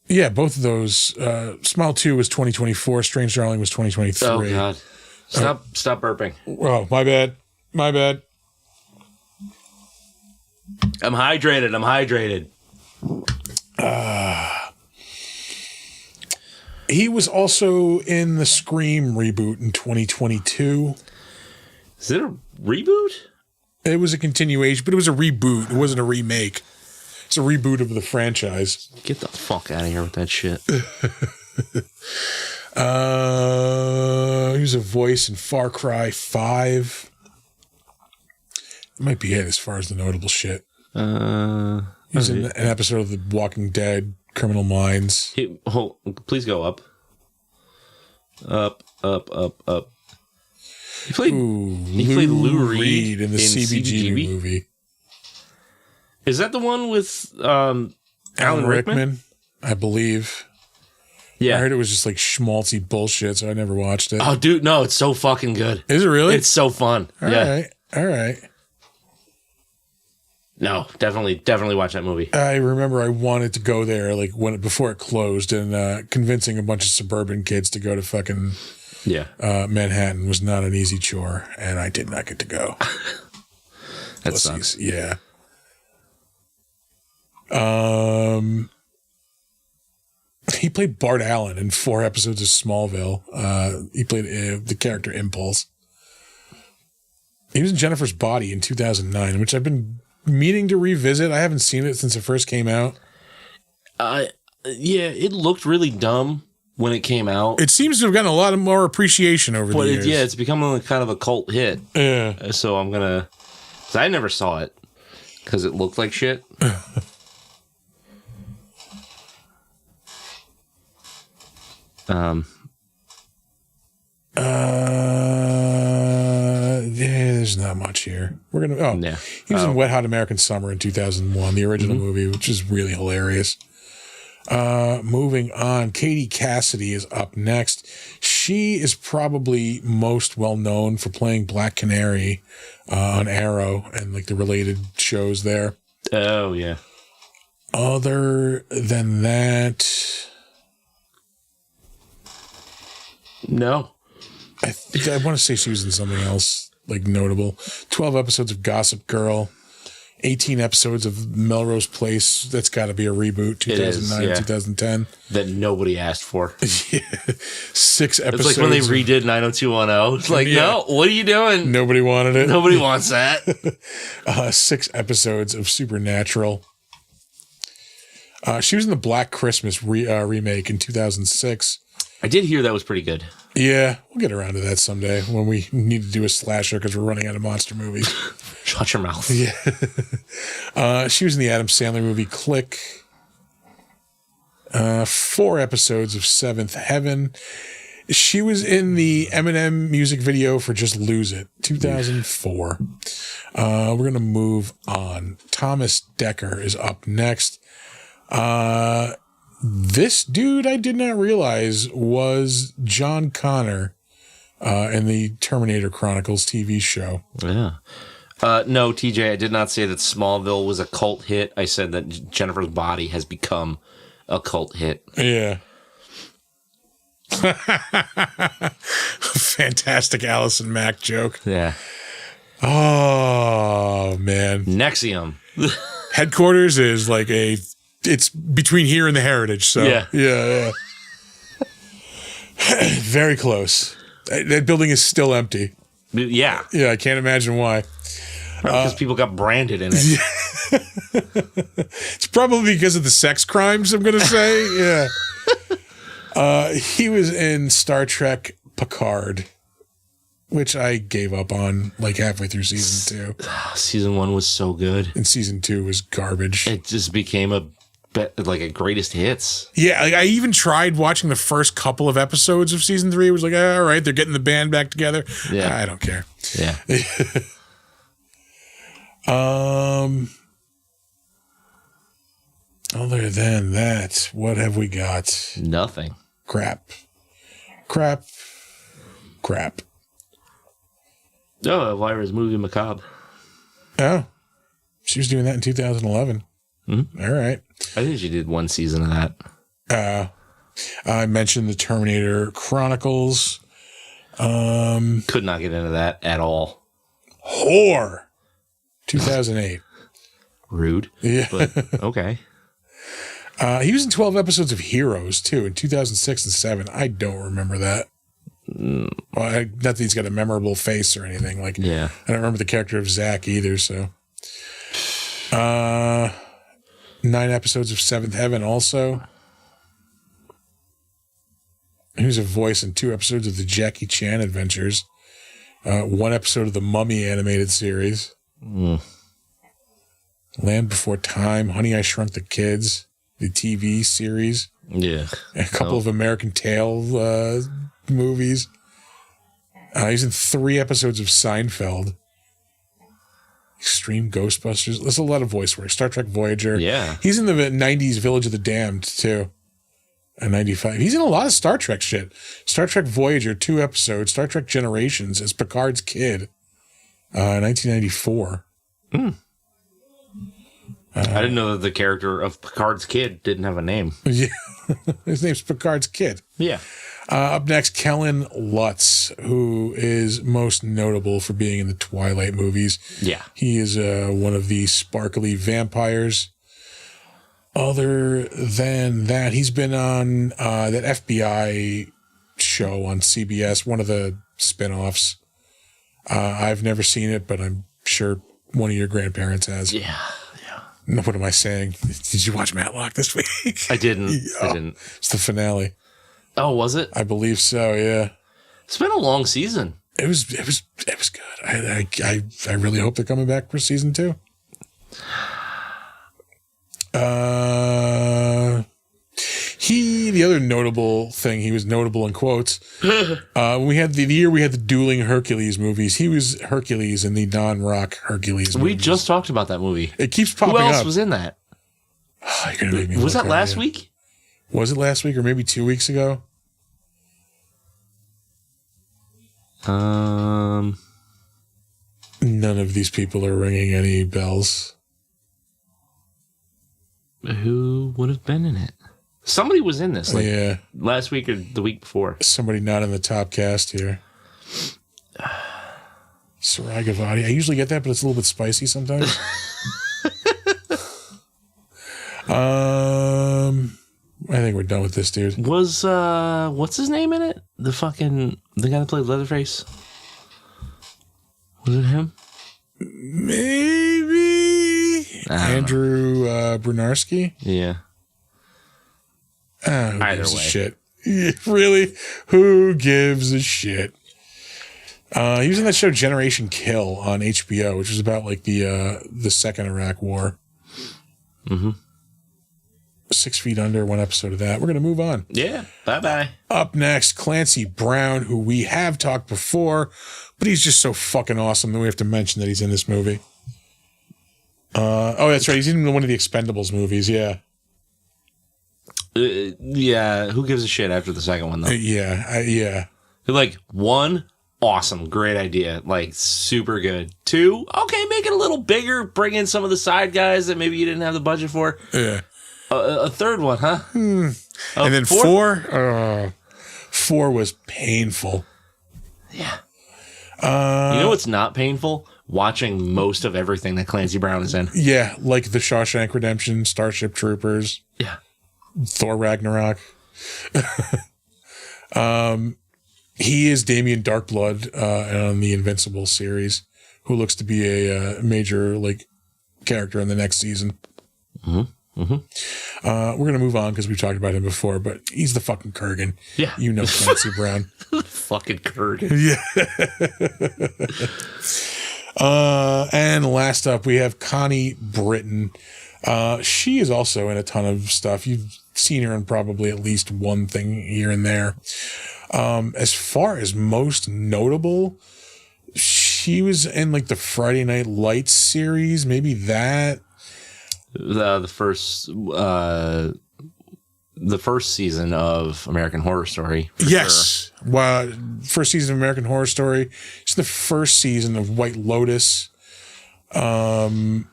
Yeah, both of those. Smile 2 was 2024. Strange Darling was 2023. Oh, God. Stop burping. Oh, my bad. I'm hydrated. He was also in the Scream reboot in 2022. Is it a reboot? It was a continuation, but it was a reboot. It wasn't a remake. It's a reboot of the franchise. Get the fuck out of here with that shit. He was a voice in Far Cry 5. That might be it as far as the notable shit. He's in an episode of The Walking Dead, Criminal Minds. Please go up. Up. He played Lou Reed in the CBGB movie. Is that the one with Alan Rickman? I believe. Yeah. I heard it was just like schmaltzy bullshit, so I never watched it. Oh, dude, no, it's so fucking good. Is it really? It's so fun. All right. No, definitely watch that movie. I remember I wanted to go there like before it closed, and convincing a bunch of suburban kids to go to fucking Manhattan was not an easy chore, and I did not get to go. That sucks. Yeah. He played Bart Allen in 4 episodes of Smallville. He played the character Impulse. He was in Jennifer's Body in 2009, which I've been meaning to revisit. I haven't seen it since it first came out. Yeah, it looked really dumb when it came out. It seems to have gotten a lot more appreciation over the years. Yeah, it's become kind of a cult hit. Yeah. So I'm gonna. So I never saw it because it looked like shit. There's not much here. We're gonna. He was in Wet Hot American Summer in 2001, the original movie, which is really hilarious. Moving on, Katie Cassidy is up next. She is probably most well known for playing Black Canary on Arrow and like the related shows there. Oh yeah. Other than that, no. I want to say she was in something else like notable. 12 episodes of Gossip Girl, 18 episodes of Melrose Place. That's got to be a reboot. 2009, 2010. That nobody asked for. Yeah. 6 episodes. It's like when they redid 90210. It's like, no, what are you doing? Nobody wanted it. Nobody wants that. 6 episodes of Supernatural. She was in the Black Christmas remake in 2006. I did hear that was pretty good. Yeah, we'll get around to that someday when we need to do a slasher because we're running out of monster movies. Shut your mouth. Yeah. She was in the Adam Sandler movie Click. 4 episodes of Seventh Heaven. She was in the Eminem music video for Just Lose It, 2004. We're going to move on. Thomas Dekker is up next. This dude I did not realize was John Connor in the Terminator Chronicles TV show. Yeah. No, TJ, I did not say that Smallville was a cult hit. I said that Jennifer's Body has become a cult hit. Yeah. Fantastic Allison Mack joke. Yeah. Oh, man. Nexium. Headquarters is like it's between here and the Heritage. So yeah. Very close. That building is still empty. Yeah. Yeah, I can't imagine why. Because people got branded in it. It's probably because of the sex crimes, I'm going to say. Yeah. He was in Star Trek Picard, which I gave up on like halfway through season 2. Season 1 was so good. And season 2 was garbage. It just became a greatest hits. Yeah, like I even tried watching the first couple of episodes of season 3. It was like, all right, they're getting the band back together. Yeah. I don't care. Yeah. Other than that, what have we got? Nothing. Crap. Oh, Elvira's Movie Macabre. Oh, she was doing that in 2011. Mm-hmm. All right. I think she did 1 season of that. I mentioned the Terminator Chronicles. Could not get into that at all. Whore. 2008. Rude. Yeah. But okay. He was in 12 episodes of Heroes, too, in 2006 and 7. I don't remember that. Well, not that he's got a memorable face or anything. Like, Yeah. I don't remember the character of Zach either, so. 9 episodes of Seventh Heaven also. He was a voice in 2 episodes of the Jackie Chan Adventures. 1 episode of the Mummy animated series. Land Before Time, Honey, I Shrunk the Kids, the TV series. Yeah. A couple of American Tail movies. He's in 3 episodes of Seinfeld. Extreme Ghostbusters. There's a lot of voice work. Star Trek Voyager. Yeah. He's in the 90s Village of the Damned, too. 95. He's in a lot of Star Trek shit. Star Trek Voyager, 2 episodes. Star Trek Generations as Picard's kid. 1994. I didn't know that the character of Picard's kid didn't have a name. Yeah. His name's Picard's kid. Yeah. Up next, Kellen Lutz, who is most notable for being in the Twilight movies. Yeah. He is one of the sparkly vampires. Other than that, he's been on that FBI show on CBS, one of the spinoffs. I've never seen it, but I'm sure one of your grandparents has. Yeah. No, what am I saying? Did you watch Matlock this week? I didn't. I didn't. It's the finale. Oh, was it? I believe so. Yeah. It's been a long season. It was good. I really hope they're coming back for season 2. The other notable thing, he was notable in quotes. We had the year we had the dueling Hercules movies. He was Hercules in the non-rock Hercules movies. We just talked about that movie. It keeps popping up. Who else was in that? You're gonna make me Was look that right last now. week? Was it last week or maybe 2 weeks ago? Who None of these people are ringing any bells. would have been in it? Somebody was in this, Yeah. last week or the week before. Somebody not in the top cast here. Sarai Gavati. I usually get that, but it's a little bit spicy sometimes. I think we're done with this, dude. Was what's his name in it? The guy that played Leatherface. Was it him? Maybe Andrew Brunarski. Yeah. Who Either gives a way. shit? Yeah, really? Who gives a shit? He was in that show Generation Kill on HBO, which was about like the second Iraq War. 6 Feet Under, 1 episode of that. We're gonna move on. Yeah. Bye. Up next, Clancy Brown, who we have talked before, but he's just so fucking awesome that we have to mention that he's in this movie. Oh, that's right. He's in one of the Expendables movies. Yeah. Yeah. Who gives a shit after the second one though? Yeah. Like 1, awesome, great idea, like super good. 2, okay, make it a little bigger, bring in some of the side guys that maybe you didn't have the budget for. Yeah. A third one, huh? And then 4? 4 was painful. Yeah. You know what's not painful? Watching most of everything that Clancy Brown is in. Yeah, like The Shawshank Redemption, Starship Troopers, Yeah. Thor Ragnarok. He is Damien Darkblood on the Invincible series, who looks to be a major like character in the next season. We're gonna move on because we've talked about him before, but he's the fucking Kurgan. Yeah. You know Clancy Brown. Fucking Krueger. Yeah. And last up, we have Connie Britton. She is also in a ton of stuff. You've seen her in probably at least one thing here and there. As far as most notable, she was in like the Friday Night Lights series, maybe that. The first season of American Horror Story. Yes. Sure. Well, first season of American Horror Story. It's the first season of White Lotus. American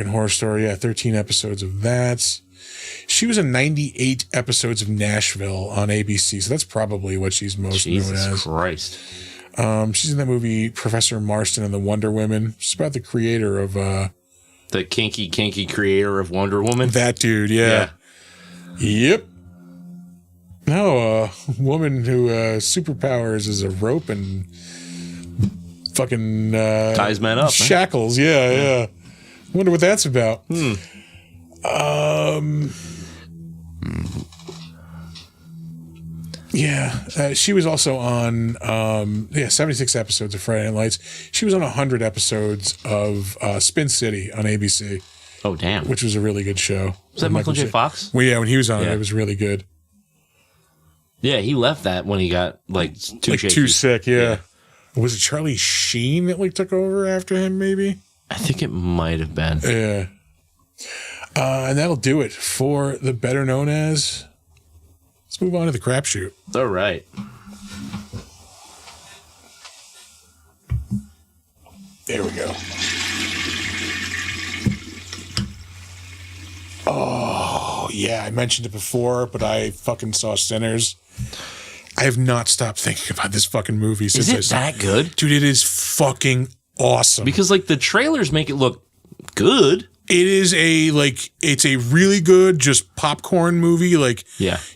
Horror Story. Yeah, 13 episodes of that. She was in 98 episodes of Nashville on ABC. So that's probably what she's most known as. Jesus Christ. She's in that movie Professor Marston and the Wonder Women. She's about the creator of the kinky creator of Wonder Woman. That dude, yeah. Yep. No, a woman who superpowers is a rope and fucking ties men up. Shackles, yeah. Wonder what that's about. Yeah, she was also on 76 episodes of Friday Night Lights. She was on 100 episodes of Spin City on ABC. Oh, damn. Which was a really good show. Was that Michael J. Fox? Well, yeah, when he was on it was really good. Yeah, he left that when he got too sick, yeah. Was it Charlie Sheen that took over after him, maybe? I think it might have been. Yeah. And that'll do it for the better known as. Let's move on to the crapshoot. All right. There we go. Oh, yeah. I mentioned it before, but I fucking saw Sinners. I have not stopped thinking about this fucking movie since Is it that good? Dude, it is fucking awesome. Because the trailers make it look good. It is it's a really good just popcorn movie. You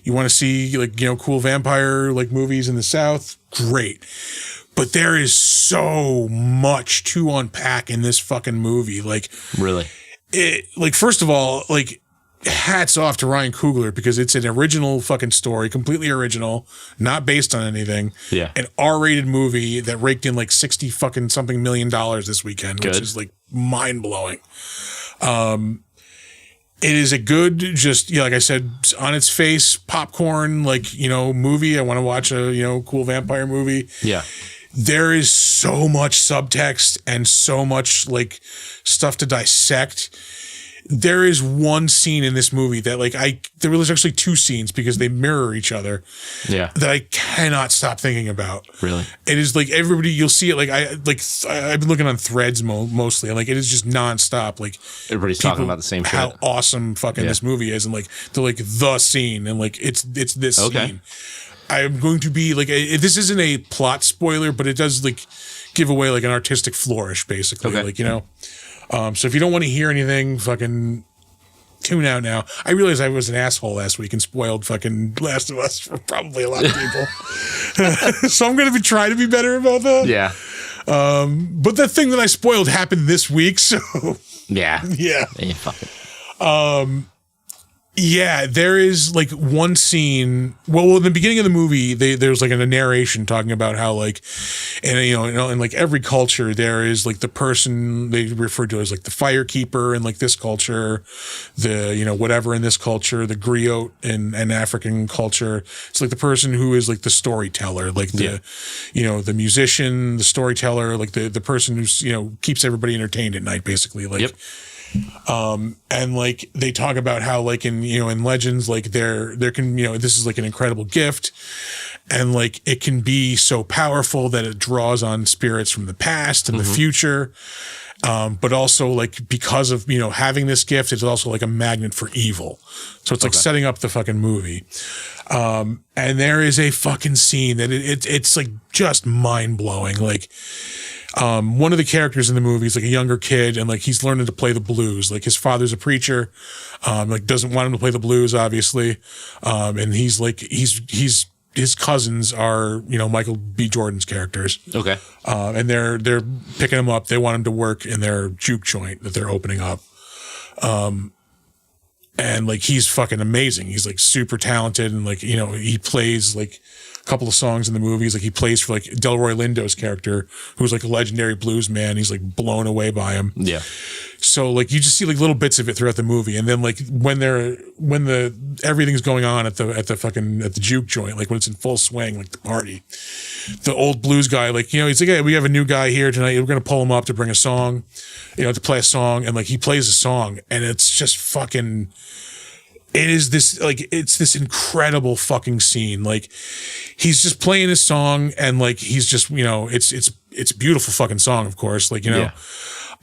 want to see cool vampire movies in the South? Great. But there is so much to unpack in this fucking movie. Really? First of all, hats off to Ryan Coogler because it's an original fucking story, completely original, not based on anything. Yeah. An R-rated movie that raked in 60 fucking something $1 million this weekend, which is mind blowing. It is a good, just like I said, on its face, popcorn, movie. I want to watch a, cool vampire movie. Yeah. There is so much subtext and so much stuff to dissect. There is one scene in this movie that there was actually two scenes because they mirror each other. Yeah. That I cannot stop thinking about. Really? It is everybody, you'll see it. I've been looking on Threads mostly, and it is just nonstop. Everybody's talking about the same shit. How awesome fucking this movie is, and they're the scene, and it's this scene. I'm going to be this isn't a plot spoiler, but it does give away an artistic flourish, basically. Okay. So if you don't want to hear anything, fucking tune out now. I realized I was an asshole last week and spoiled fucking Last of Us for probably a lot of people. So I'm going to try to be better about that. Yeah. But the thing that I spoiled happened this week, so yeah. Yeah. Hey, fuck it. Yeah, there is one scene. Well, in the beginning of the movie, there's a narration talking about how in every culture there is the person they refer to as the firekeeper in this culture, the whatever in this culture, the griot in African culture. It's the person who is the storyteller, the musician, the storyteller, the person who's keeps everybody entertained at night, basically. Yep. And they talk about how in legends there can this is an incredible gift, and it can be so powerful that it draws on spirits from the past and the future, but also because of having this gift, it's also a magnet for evil. So it's setting up the fucking movie. And there is a fucking scene that it's just mind blowing. One of the characters in the movie is a younger kid, and he's learning to play the blues. His father's a preacher, doesn't want him to play the blues, obviously. And he's his cousins are, Michael B. Jordan's characters. Okay. And they're picking him up. They want him to work in their juke joint that they're opening up. And he's fucking amazing. He's super talented, and he plays a couple of songs in the movies. He plays for Delroy Lindo's character, who's a legendary blues man. He's blown away by him. Yeah. So you just see little bits of it throughout the movie, and then when everything's going on at the juke joint, when it's in full swing, the party, the old blues guy, he's hey, we have a new guy here tonight. We're gonna pull him up to bring a song, to play a song, and he plays a song, and it's just fucking. It is this it's this incredible fucking scene. He's just playing his song, and he's just it's a beautiful fucking song, of course.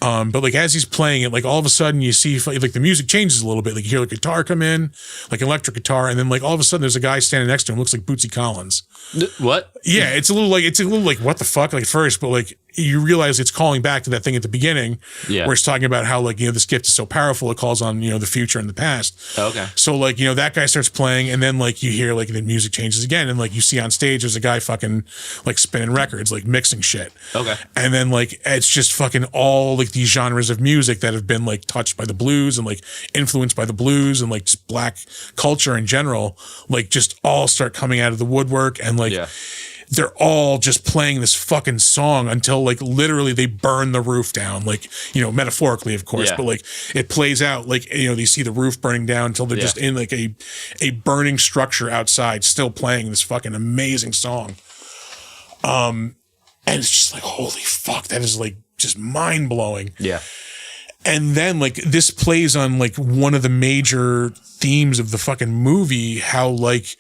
But like as he's playing it, like all of a sudden you see like the music changes a little bit. Like you hear like guitar come in, like electric guitar, and then like all of a sudden there's a guy standing next to him, looks like Bootsy Collins. What? Yeah, it's a little like what the fuck, like first, but like you realize it's calling back to that thing at the beginning, where it's talking about how like this gift is so powerful it calls on the future and the past. Okay. So like that guy starts playing, and then like you hear like the music changes again, and like you see on stage there's a guy fucking like spinning records, like mixing shit. Okay. And then like it's just fucking all like these genres of music that have been like touched by the blues and like influenced by the blues and like just black culture in general, like just all start coming out of the woodwork, and like they're all just playing this fucking song until like literally they burn the roof down, like metaphorically of course, but like it plays out like they see the roof burning down until they're just in like a burning structure outside still playing this fucking amazing song. And it's just like, holy fuck, that is like just mind blowing. Yeah. And then like this plays on like one of the major themes of the fucking movie, how like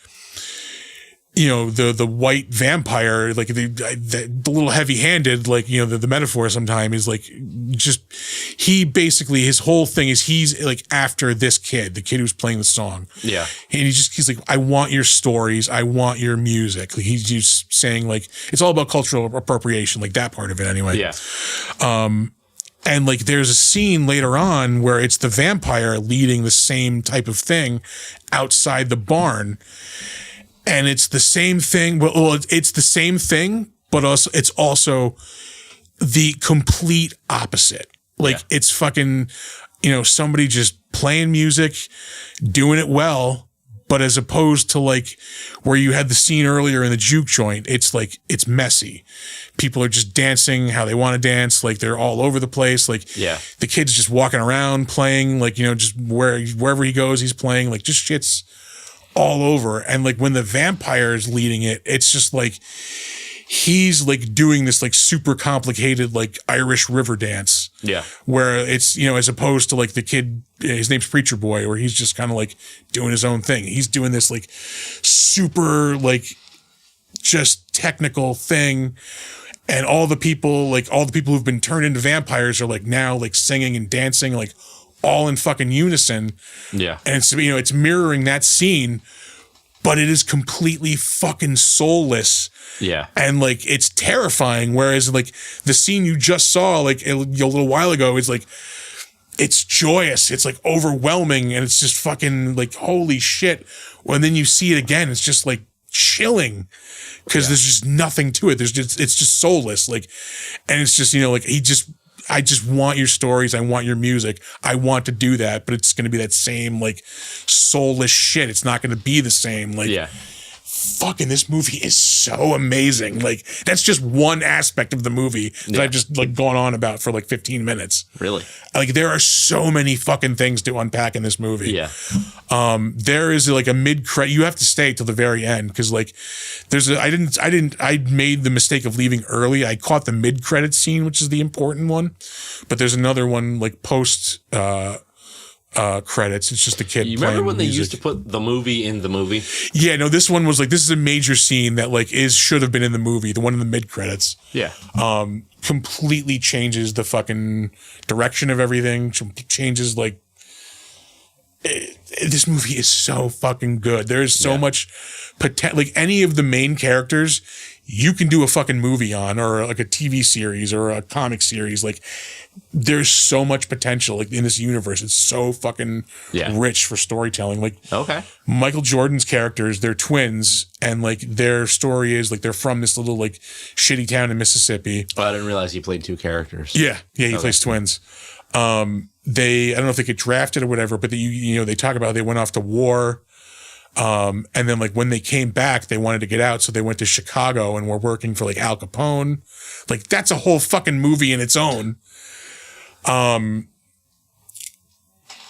the white vampire, like the little heavy handed, like the metaphor sometimes is like just he basically his whole thing is he's like after this kid, the kid who's playing the song. Yeah. And he's like, I want your stories, I want your music. Like he's just saying like it's all about cultural appropriation, like that part of it anyway. Yeah. And like there's a scene later on where it's the vampire leading the same type of thing outside the barn. And it's the same thing. Well, it's the same thing, but also it's also the complete opposite. Like it's fucking, somebody just playing music, doing it well, but as opposed to like where you had the scene earlier in the juke joint, it's like it's messy. People are just dancing how they want to dance, like they're all over the place. Like the kid's just walking around playing, like just wherever he goes, he's playing, like just shit's all over. And like when the vampire is leading it, it's just like he's like doing this like super complicated like Irish river dance. Yeah. Where it's, as opposed to like the kid, his name's Preacher Boy, where he's just kind of like doing his own thing. He's doing this like super like just technical thing. And all the people who've been turned into vampires are like now like singing and dancing like all in fucking unison. Yeah. And it's, it's mirroring that scene, but it is completely fucking soulless. Yeah. And like, it's terrifying. Whereas like the scene you just saw, like a little while ago is like, it's joyous. It's like overwhelming. And it's just fucking like, holy shit. When then you see it again, it's just like chilling because there's just nothing to it. It's just soulless. Like, and it's just, like I just want your stories. I want your music. I want to do that, but it's going to be that same like soulless shit. It's not going to be the same. Like, fucking this movie is so amazing. Like that's just one aspect of the movie that I've just like gone on about for like 15 minutes. Really? Like there are so many fucking things to unpack in this movie. Yeah. There is like a mid-credit. You have to stay till the very end because like I made the mistake of leaving early. I caught the mid-credit scene, which is the important one, but there's another one like post credits. It's just the kid. You remember when they used to put the movie in the movie? Yeah, no, this one was like, this is a major scene that like should have been in the movie, the one in the mid credits. Yeah. Completely changes the fucking direction of everything. Changes like this movie is so fucking good. There is so much potential. Like any of the main characters you can do a fucking movie on, or like a TV series or a comic series. Like there's so much potential like in this universe. It's so fucking rich for storytelling. Like Michael Jordan's characters, they're twins, and like their story is like they're from this little like shitty town in Mississippi. Oh, I didn't realize he played two characters. Yeah, he plays twins. I don't know if they get drafted or whatever, but they talk about how they went off to war. And then like when they came back, they wanted to get out. So they went to Chicago and were working for like Al Capone. Like that's a whole fucking movie in its own. And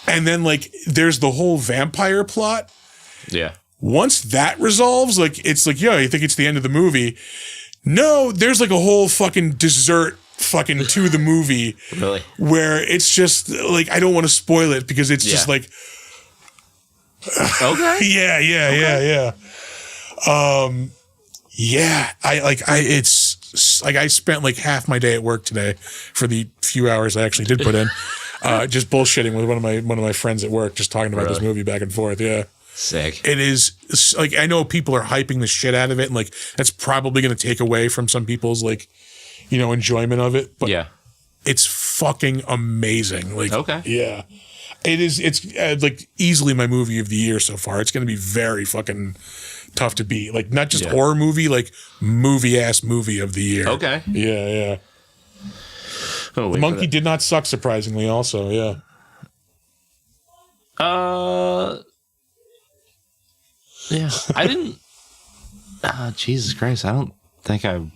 then like there's the whole vampire plot. Yeah. Once that resolves, like it's like, you think it's the end of the movie. No, there's like a whole fucking dessert fucking to the movie. Really? Where it's just like, I don't want to spoil it because it's just like, okay. Yeah. I spent like half my day at work today for the few hours I actually did put in, just bullshitting with one of my friends at work, just talking about this movie back and forth. Yeah. Sick. It is like, I know people are hyping the shit out of it, and like that's probably going to take away from some people's like, enjoyment of it. But yeah, it's fucking amazing. Like, okay, yeah, it is. It's like easily my movie of the year so far. It's going to be very fucking tough to beat. Like not just horror movie, like movie of the year. Okay, yeah. Oh, The Monkey did not suck, surprisingly. Also, yeah. Yeah, I didn't. Jesus Christ, I don't think I.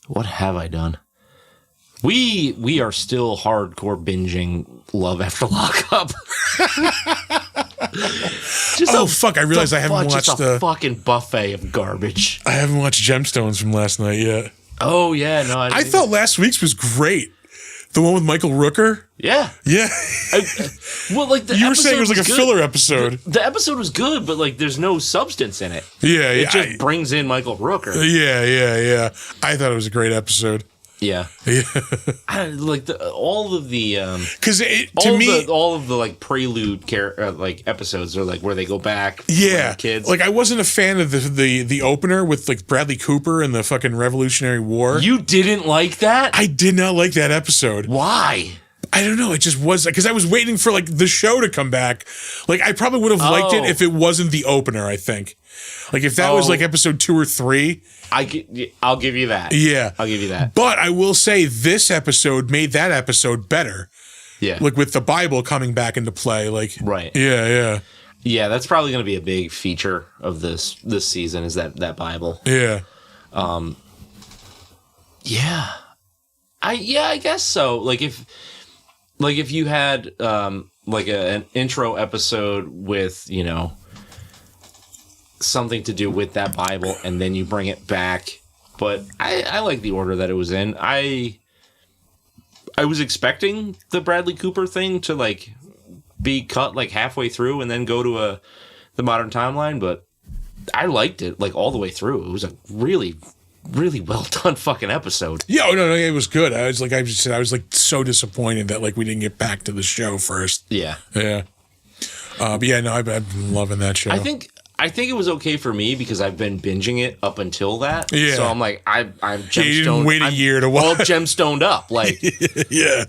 What have I done? We are still hardcore binging Love After Lockup. Fuck! I realized I haven't watched the fucking buffet of garbage. I haven't watched Gemstones from last night yet. Oh yeah, no, I thought last week's was great. The one with Michael Rooker. Yeah. Well, like you were saying, it was like a filler episode. The episode was good, but like there's no substance in it. Yeah, it just brings in Michael Rooker. Yeah. I thought it was a great episode. Yeah. I like all of the because all of the like prelude like episodes are like where they go back. Yeah, kids. Like I wasn't a fan of the opener with like Bradley Cooper and the fucking Revolutionary War. You didn't like that? I did not like that episode. Why? I don't know. It just was because I was waiting for like the show to come back. Like I probably would have liked it if it wasn't the opener. I think, like if that was like episode 2 or 3. I'll give you that. Yeah, I'll give you that. But I will say this episode made that episode better. Yeah, like with the Bible coming back into play. Like right. Yeah. That's probably going to be a big feature of this season. Is that Bible? Yeah. Yeah. I guess so. Like if you had like an intro episode with something to do with that Bible, and then you bring it back. But I like the order that it was in. I was expecting the Bradley Cooper thing to like be cut like halfway through and then go to the modern timeline, but I liked it like all the way through. It was a really, really well done fucking episode. Yeah, no, it was good. I was like so disappointed that like we didn't get back to the show first. Yeah. But yeah, no, I've been loving that show. I think it was okay for me because I've been binging it up until that. Yeah. So I'm like, I'm gemstoned. You didn't wait a year to watch. All gemstoned up. Like, yeah.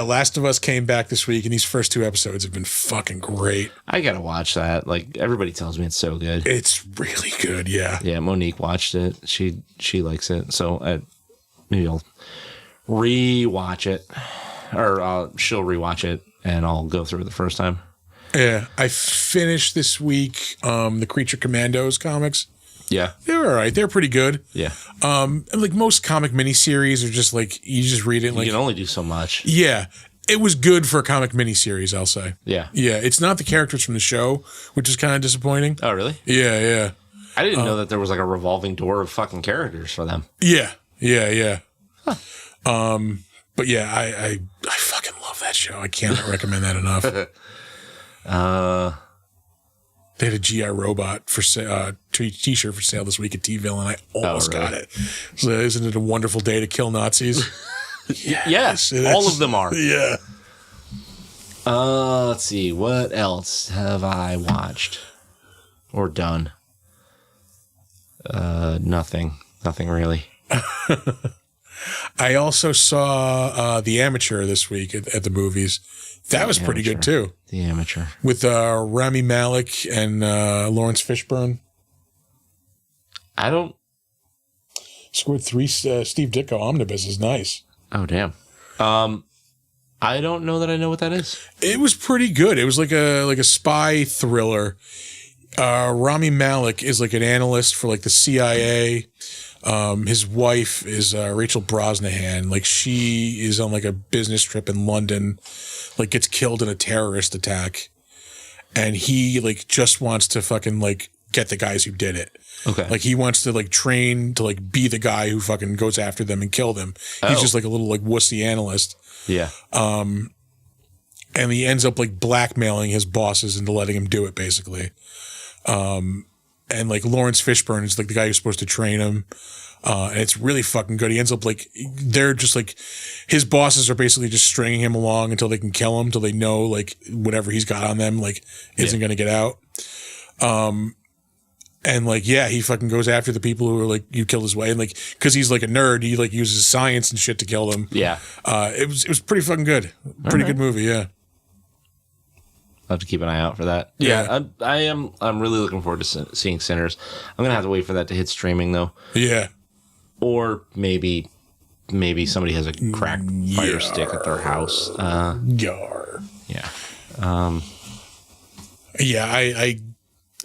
Last of Us came back this week, and these first 2 episodes have been fucking great. I gotta watch that. Like everybody tells me it's so good. It's really good. Yeah. Yeah. Monique watched it. She likes it. So maybe I'll rewatch it, or she'll rewatch it, and I'll go through it the first time. Yeah, I finished this week the Creature Commandos comics. Yeah, they're all right. They're pretty good. Yeah, and like most comic miniseries are just like you just read it. And, like, you can only do so much. Yeah, it was good for a comic miniseries. I'll say. Yeah, it's not the characters from the show, which is kind of disappointing. Oh, really? Yeah. I didn't know that there was like a revolving door of fucking characters for them. Yeah. Huh. But yeah, I fucking love that show. I cannot recommend that enough. They had a GI Robot for t-shirt for sale this week at T-Ville, and I almost got it. So isn't it a wonderful day to kill Nazis? Yes, all of them are. Yeah. Let's see. What else have I watched or done? Nothing really. I also saw The Amateur this week at the movies. That was pretty good too. The Amateur with Rami Malek and Lawrence Fishburne. I don't. Scored 3 Steve Ditko omnibus is nice. Oh damn. I don't know that I know what that is. It was pretty good. It was like a spy thriller. Rami Malek is like an analyst for like the CIA. His wife is Rachel Brosnahan. Like she is on like a business trip in London, like gets killed in a terrorist attack, and he like just wants to fucking like get the guys who did it. Okay. Like he wants to like train to like be the guy who fucking goes after them and kill them. He's just like a little like wussy analyst. Yeah. And he ends up like blackmailing his bosses into letting him do it basically. And and like Lawrence Fishburne is like the guy who's supposed to train him. And it's really fucking good. He ends up like, they're just like, his bosses are basically just stringing him along until they can kill him, until they know like whatever he's got on them, like isn't going to get out. And like, yeah, he fucking goes after the people who are like, you killed his way. And like, cause he's like a nerd, he like uses science and shit to kill them. Yeah. It was pretty fucking good. Pretty good movie. Yeah. I'll have to keep an eye out for that. Yeah. I'm really looking forward to seeing Sinners. I'm going to have to wait for that to hit streaming though. Yeah. Or maybe somebody has a cracked fire stick at their house. Yar. Yeah. Yeah, I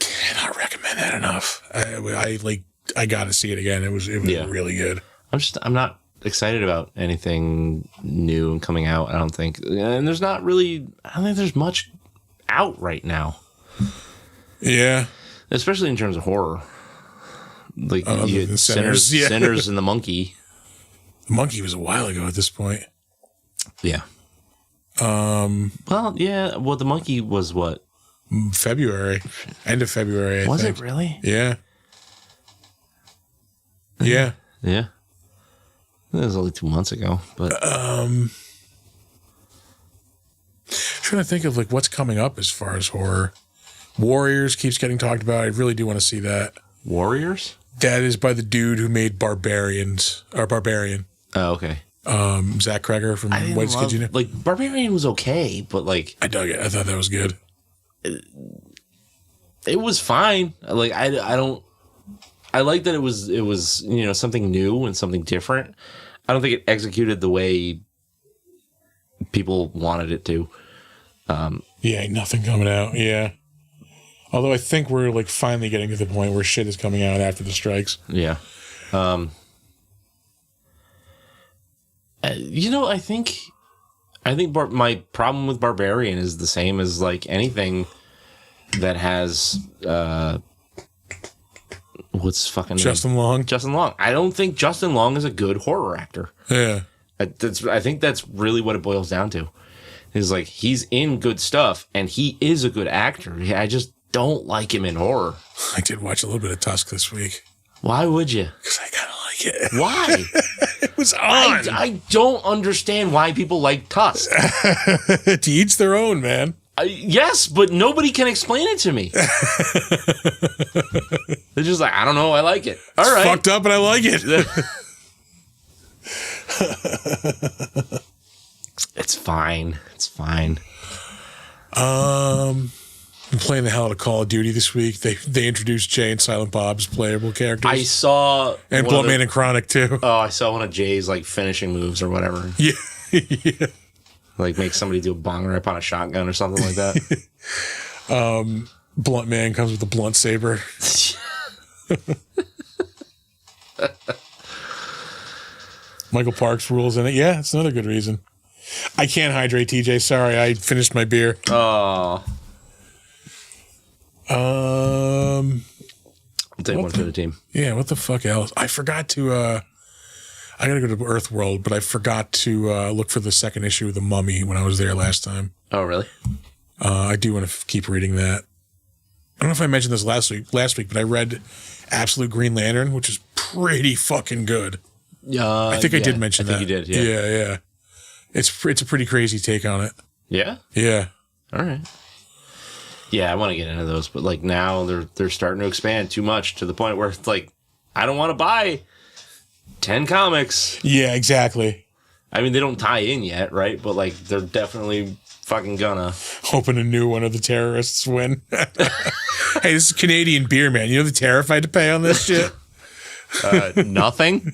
cannot recommend that enough. I got to see it again. It was really good. I'm not excited about anything new and coming out, I don't think. And I don't think there's much out right now. Yeah. Especially in terms of horror. Like you get Sinners, yeah. Sinners and The Monkey. The Monkey was a while ago at this point. Yeah. Well, yeah. Well, The Monkey was what? February. End of February, I think. Was it really? Yeah. Yeah. Yeah. It was only 2 months ago, but trying to think of like what's coming up as far as horror. Warriors keeps getting talked about. I really do want to see that. Warriors? That is by the dude who made Barbarian. Oh, okay. Zach Krueger from White Skid Jr. Like Barbarian was okay, but like I dug it. I thought that was good. It was fine. Like I like that it was something new and something different. I don't think it executed the way people wanted it to. Yeah, ain't nothing coming out. Yeah. Although I think we're like finally getting to the point where shit is coming out after the strikes. Yeah. I think my problem with Barbarian is the same as like anything that has what's fucking Justin Long. Justin Long. I don't think Justin Long is a good horror actor. Yeah. I think that's really what it boils down to. Is like he's in good stuff and he is a good actor. I just don't like him in horror. I did watch a little bit of Tusk this week. Why would you? Because I kind of like it. Why? It was on. I don't understand why people like Tusk. To each their own, man. Yes, but nobody can explain it to me. They're just like, I don't know, I like it. All right. Fucked up, and I like it. It's fine. It's fine. I'm playing the hell out of Call of Duty this week. They introduced Jay and Silent Bob as playable characters. I saw and Bloodman and Chronic too. Oh, I saw one of Jay's like finishing moves or whatever. Yeah. Yeah. Like make somebody do a bong rip on a shotgun or something like that. Blunt Man comes with a blunt saber. Michael Parks rules in it. Yeah, it's another good reason. I can't hydrate, TJ. Sorry, I finished my beer. Oh. I'll take one for the team. Yeah, what the fuck else? I forgot to I gotta go to Earthworld, but I forgot to look for the second issue of The Mummy when I was there last time. Oh, really? I do want to keep reading that. I don't know if I mentioned this last week, but I read Absolute Green Lantern, which is pretty fucking good. I think I did mention that. I think you did, yeah. Yeah. It's a pretty crazy take on it. Yeah? Yeah. All right. Yeah, I want to get into those, but like now they're starting to expand too much to the point where it's like I don't want to buy 10 comics. Yeah, exactly. I mean, they don't tie in yet, right? But like they're definitely fucking gonna hoping a new one of the terrorists win. Hey, this is Canadian beer, man. You know the tariff I had to pay on this shit? Nothing.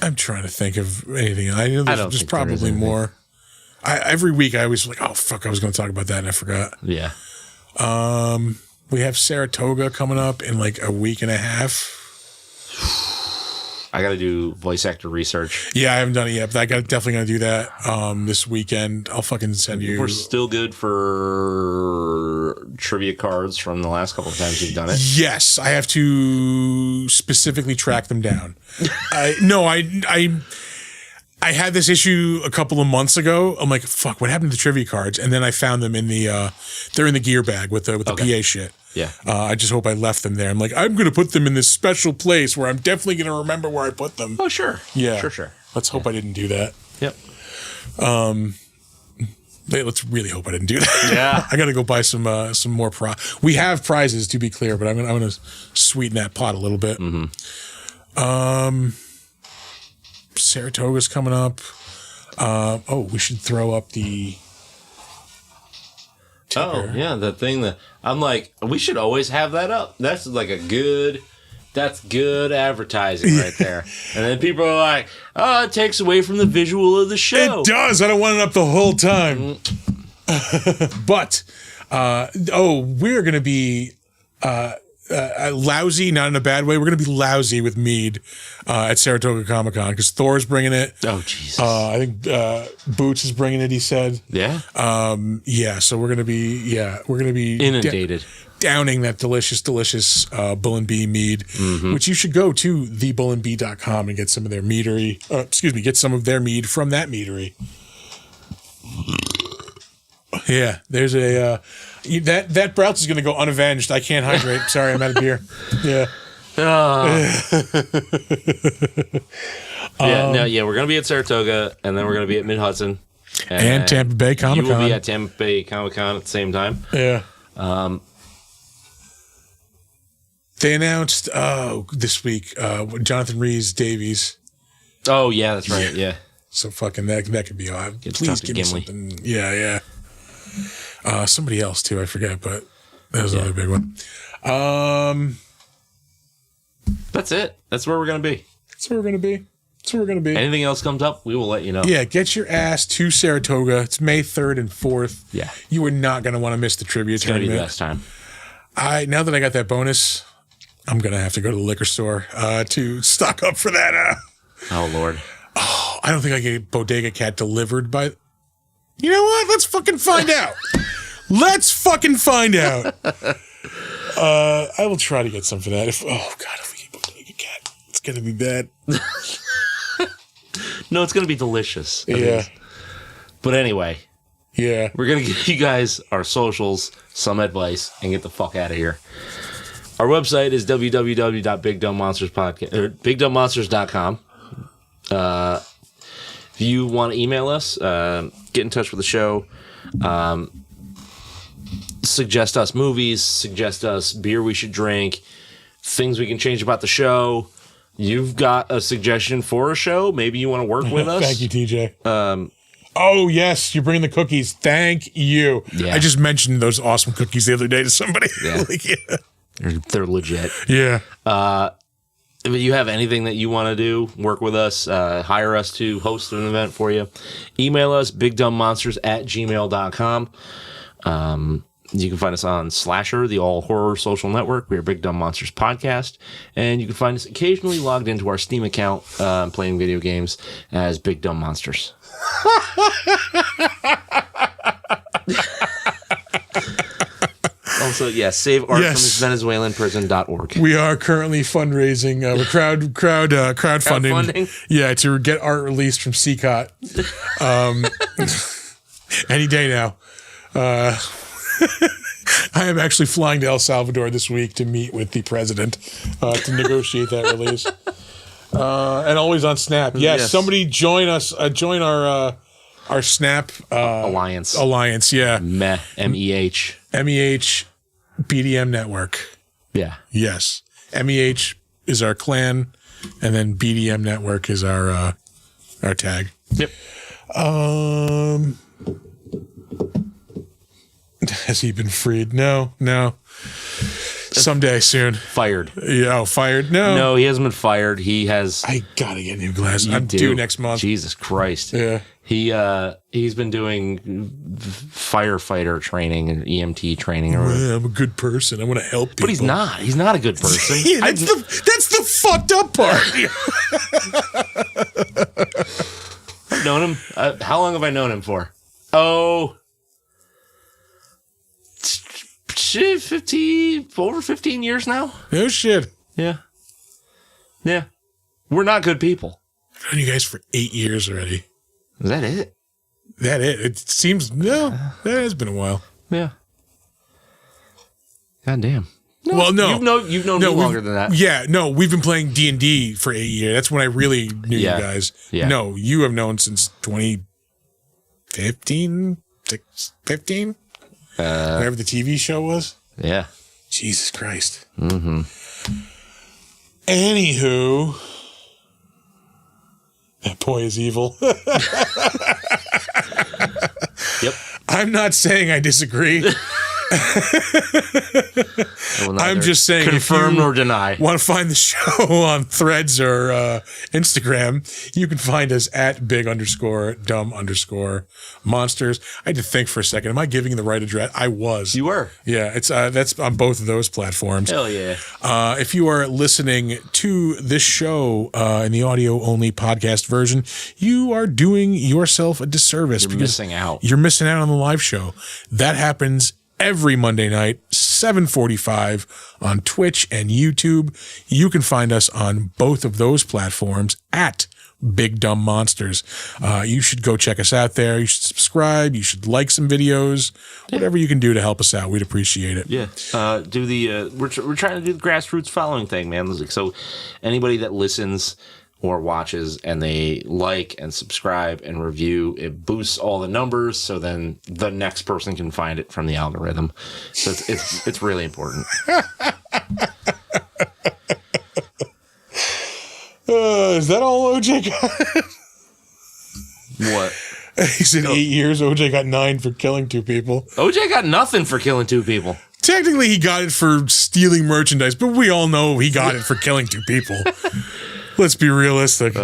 I'm trying to think of anything. I know there's probably more. Every week I always like, oh fuck, I was going to talk about that and I forgot. Yeah. We have Saratoga coming up in like a week and a half. I got to do voice actor research. Yeah, I haven't done it yet, but I definitely going to do that this weekend. I'll fucking send you. We're still good for trivia cards from the last couple of times you've done it. Yes, I have to specifically track them down. I had this issue a couple of months ago. I'm like, fuck, what happened to the trivia cards? And then I found them in they're in the gear bag with the PA shit. Yeah. I just hope I left them there. I'm like, I'm going to put them in this special place where I'm definitely going to remember where I put them. Oh, sure. Yeah. Sure. Let's hope I didn't do that. Yep. Let's really hope I didn't do that. Yeah. I got to go buy some more We have prizes, to be clear, but I'm gonna sweeten that pot a little bit. Mm-hmm. Saratoga's coming up. We should throw up the ticker. Oh, yeah, the thing that I'm like, we should always have that up. That's like that's good advertising right there. And then people are like, oh, it takes away from the visual of the show. It does. I don't want it up the whole time. But, we're going to be lousy, not in a bad way. We're going to be lousy with mead at Saratoga Comic-Con because Thor's bringing it. Oh, Jesus. I think Boots is bringing it, he said. Yeah? So we're going to be Inundated. Downing that delicious Bull and Bee mead, which you should go to thebullandbee.com and get some of their meadery. Get some of their mead from that meadery. Yeah, there's a that Brouts is going to go unavenged. I can't hydrate. Sorry, I'm out of beer. Yeah. We're going to be at Saratoga, and then we're going to be at Mid-Hudson. And Tampa Bay Comic-Con. You will be at Tampa Bay Comic-Con at the same time. Yeah. They announced this week Jonathan Rhys Davies. Oh yeah, that's right. Yeah. So fucking that could be all. Please give me something. Yeah. Somebody else too. I forget, but that was another big one. That's it. That's where we're gonna be. Anything else comes up, we will let you know. Yeah, get your ass to Saratoga. It's May 3rd and 4th. Yeah. You are not gonna want to miss the trivia tournament. It's gonna be the best time. Now that I got that bonus, I'm gonna have to go to the liquor store to stock up for that. Oh Lord. Oh, I don't think I can get Bodega Cat delivered by. You know what? Let's fucking find out. I will try to get some for that. If we get Bodega Cat, it's gonna be bad. No, it's gonna be delicious. Yeah. But anyway. Yeah. We're gonna give you guys our socials, some advice, and get the fuck out of here. Our website is bigdumbmonsters.com. If you want to email us, get in touch with the show, suggest us movies, suggest us beer we should drink, things we can change about the show. You've got a suggestion for a show. Maybe you want to work with us. Thank you, TJ. Oh, yes, you're bringing the cookies. Thank you. Yeah. I just mentioned those awesome cookies the other day to somebody. Yeah. Yeah. They're legit. Yeah. If you have anything that you want to do, work with us, hire us to host an event for you, email us, bigdumbmonsters@gmail.com. You can find us on Slasher, the all horror social network. We are Big Dumb Monsters Podcast. And you can find us occasionally logged into our Steam account playing video games as Big Dumb Monsters. Also, save art from his Venezuelan prison.org. We are currently fundraising. We're crowdfunding. Yeah, to get art released from CCOT. Any day now. I am actually flying to El Salvador this week to meet with the president to negotiate that release. And always on Snap. Yes, somebody join us. Join our Snap Alliance. Yeah. MEH. MEH BDM Network. Yeah. Yes. MEH is our clan, and then BDM Network is our tag. Yep. Has he been freed? No. Someday soon. Fired. Yeah, fired? No, he hasn't been fired. He has. I gotta get new glasses. I'm due next month. Jesus Christ. Yeah. He's been doing firefighter training and EMT training. I'm a good person. I want to help people. But he's not. He's not a good person. That's the fucked up part. I've known him. How long have I known him for? Oh, 15 years now. No shit. Yeah. We're not good people. I've known you guys for 8 years already. Is that it? It seems, no, that has been a while. Yeah. God damn. No, Well, no. You've known me longer than that. Yeah, no, we've been playing D&D for 8 years. That's when I really knew Yeah. you guys. Yeah. No, you have known since 2015? 15? Whatever the TV show was. Yeah. Jesus Christ. Mm-hmm. Anywho, that boy is evil. Yep. I'm not saying I disagree. I'm just saying, confirm nor deny. Want to find the show on Threads or Instagram, you can find us at big_dumb_monsters. I had to think for a second. Am I giving the right address? I was. You were. Yeah, it's that's on both of those platforms. Hell yeah. If you are listening to this show in the audio only podcast version, you are doing yourself a disservice. You're missing out. You're missing out on the live show. That happens every Monday night, 7:45 on Twitch and YouTube. You can find us on both of those platforms at Big Dumb Monsters. You should go check us out there. You should subscribe. You should like some videos. Whatever you can do to help us out, we'd appreciate it. Yeah. Do the we're trying to do the grassroots following thing, man. So anybody that listens or watches and they like and subscribe and review, it boosts all the numbers, so then the next person can find it from the algorithm. So it's really important. Is that all OJ got? What? He said 8 years. OJ got 9 for killing 2 people. OJ got nothing for killing 2 people. Technically, he got it for stealing merchandise, but we all know he got it for killing 2 people. Let's be realistic.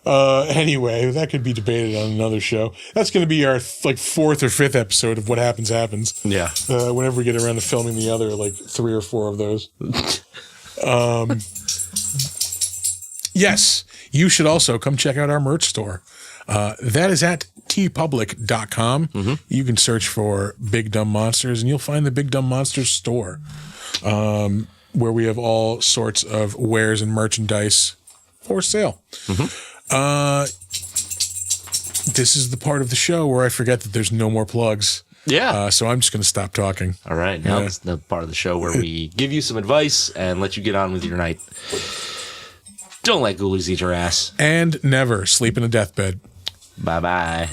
Anyway, that could be debated on another show. That's going to be our 4th or 5th episode of What Happens Happens. Yeah. Whenever we get around to filming the other 3 or 4 of those. Yes, you should also come check out our merch store. That is at tpublic.com. Mm-hmm. You can search for Big Dumb Monsters and you'll find the Big Dumb Monsters store, where we have all sorts of wares and merchandise for sale. Mm-hmm. This is the part of the show where I forget that there's no more plugs. Yeah. So I'm just going to stop talking. All right. Now it's the part of the show where we give you some advice and let you get on with your night. Don't let ghoulies eat your ass. And never sleep in a deathbed. Bye-bye.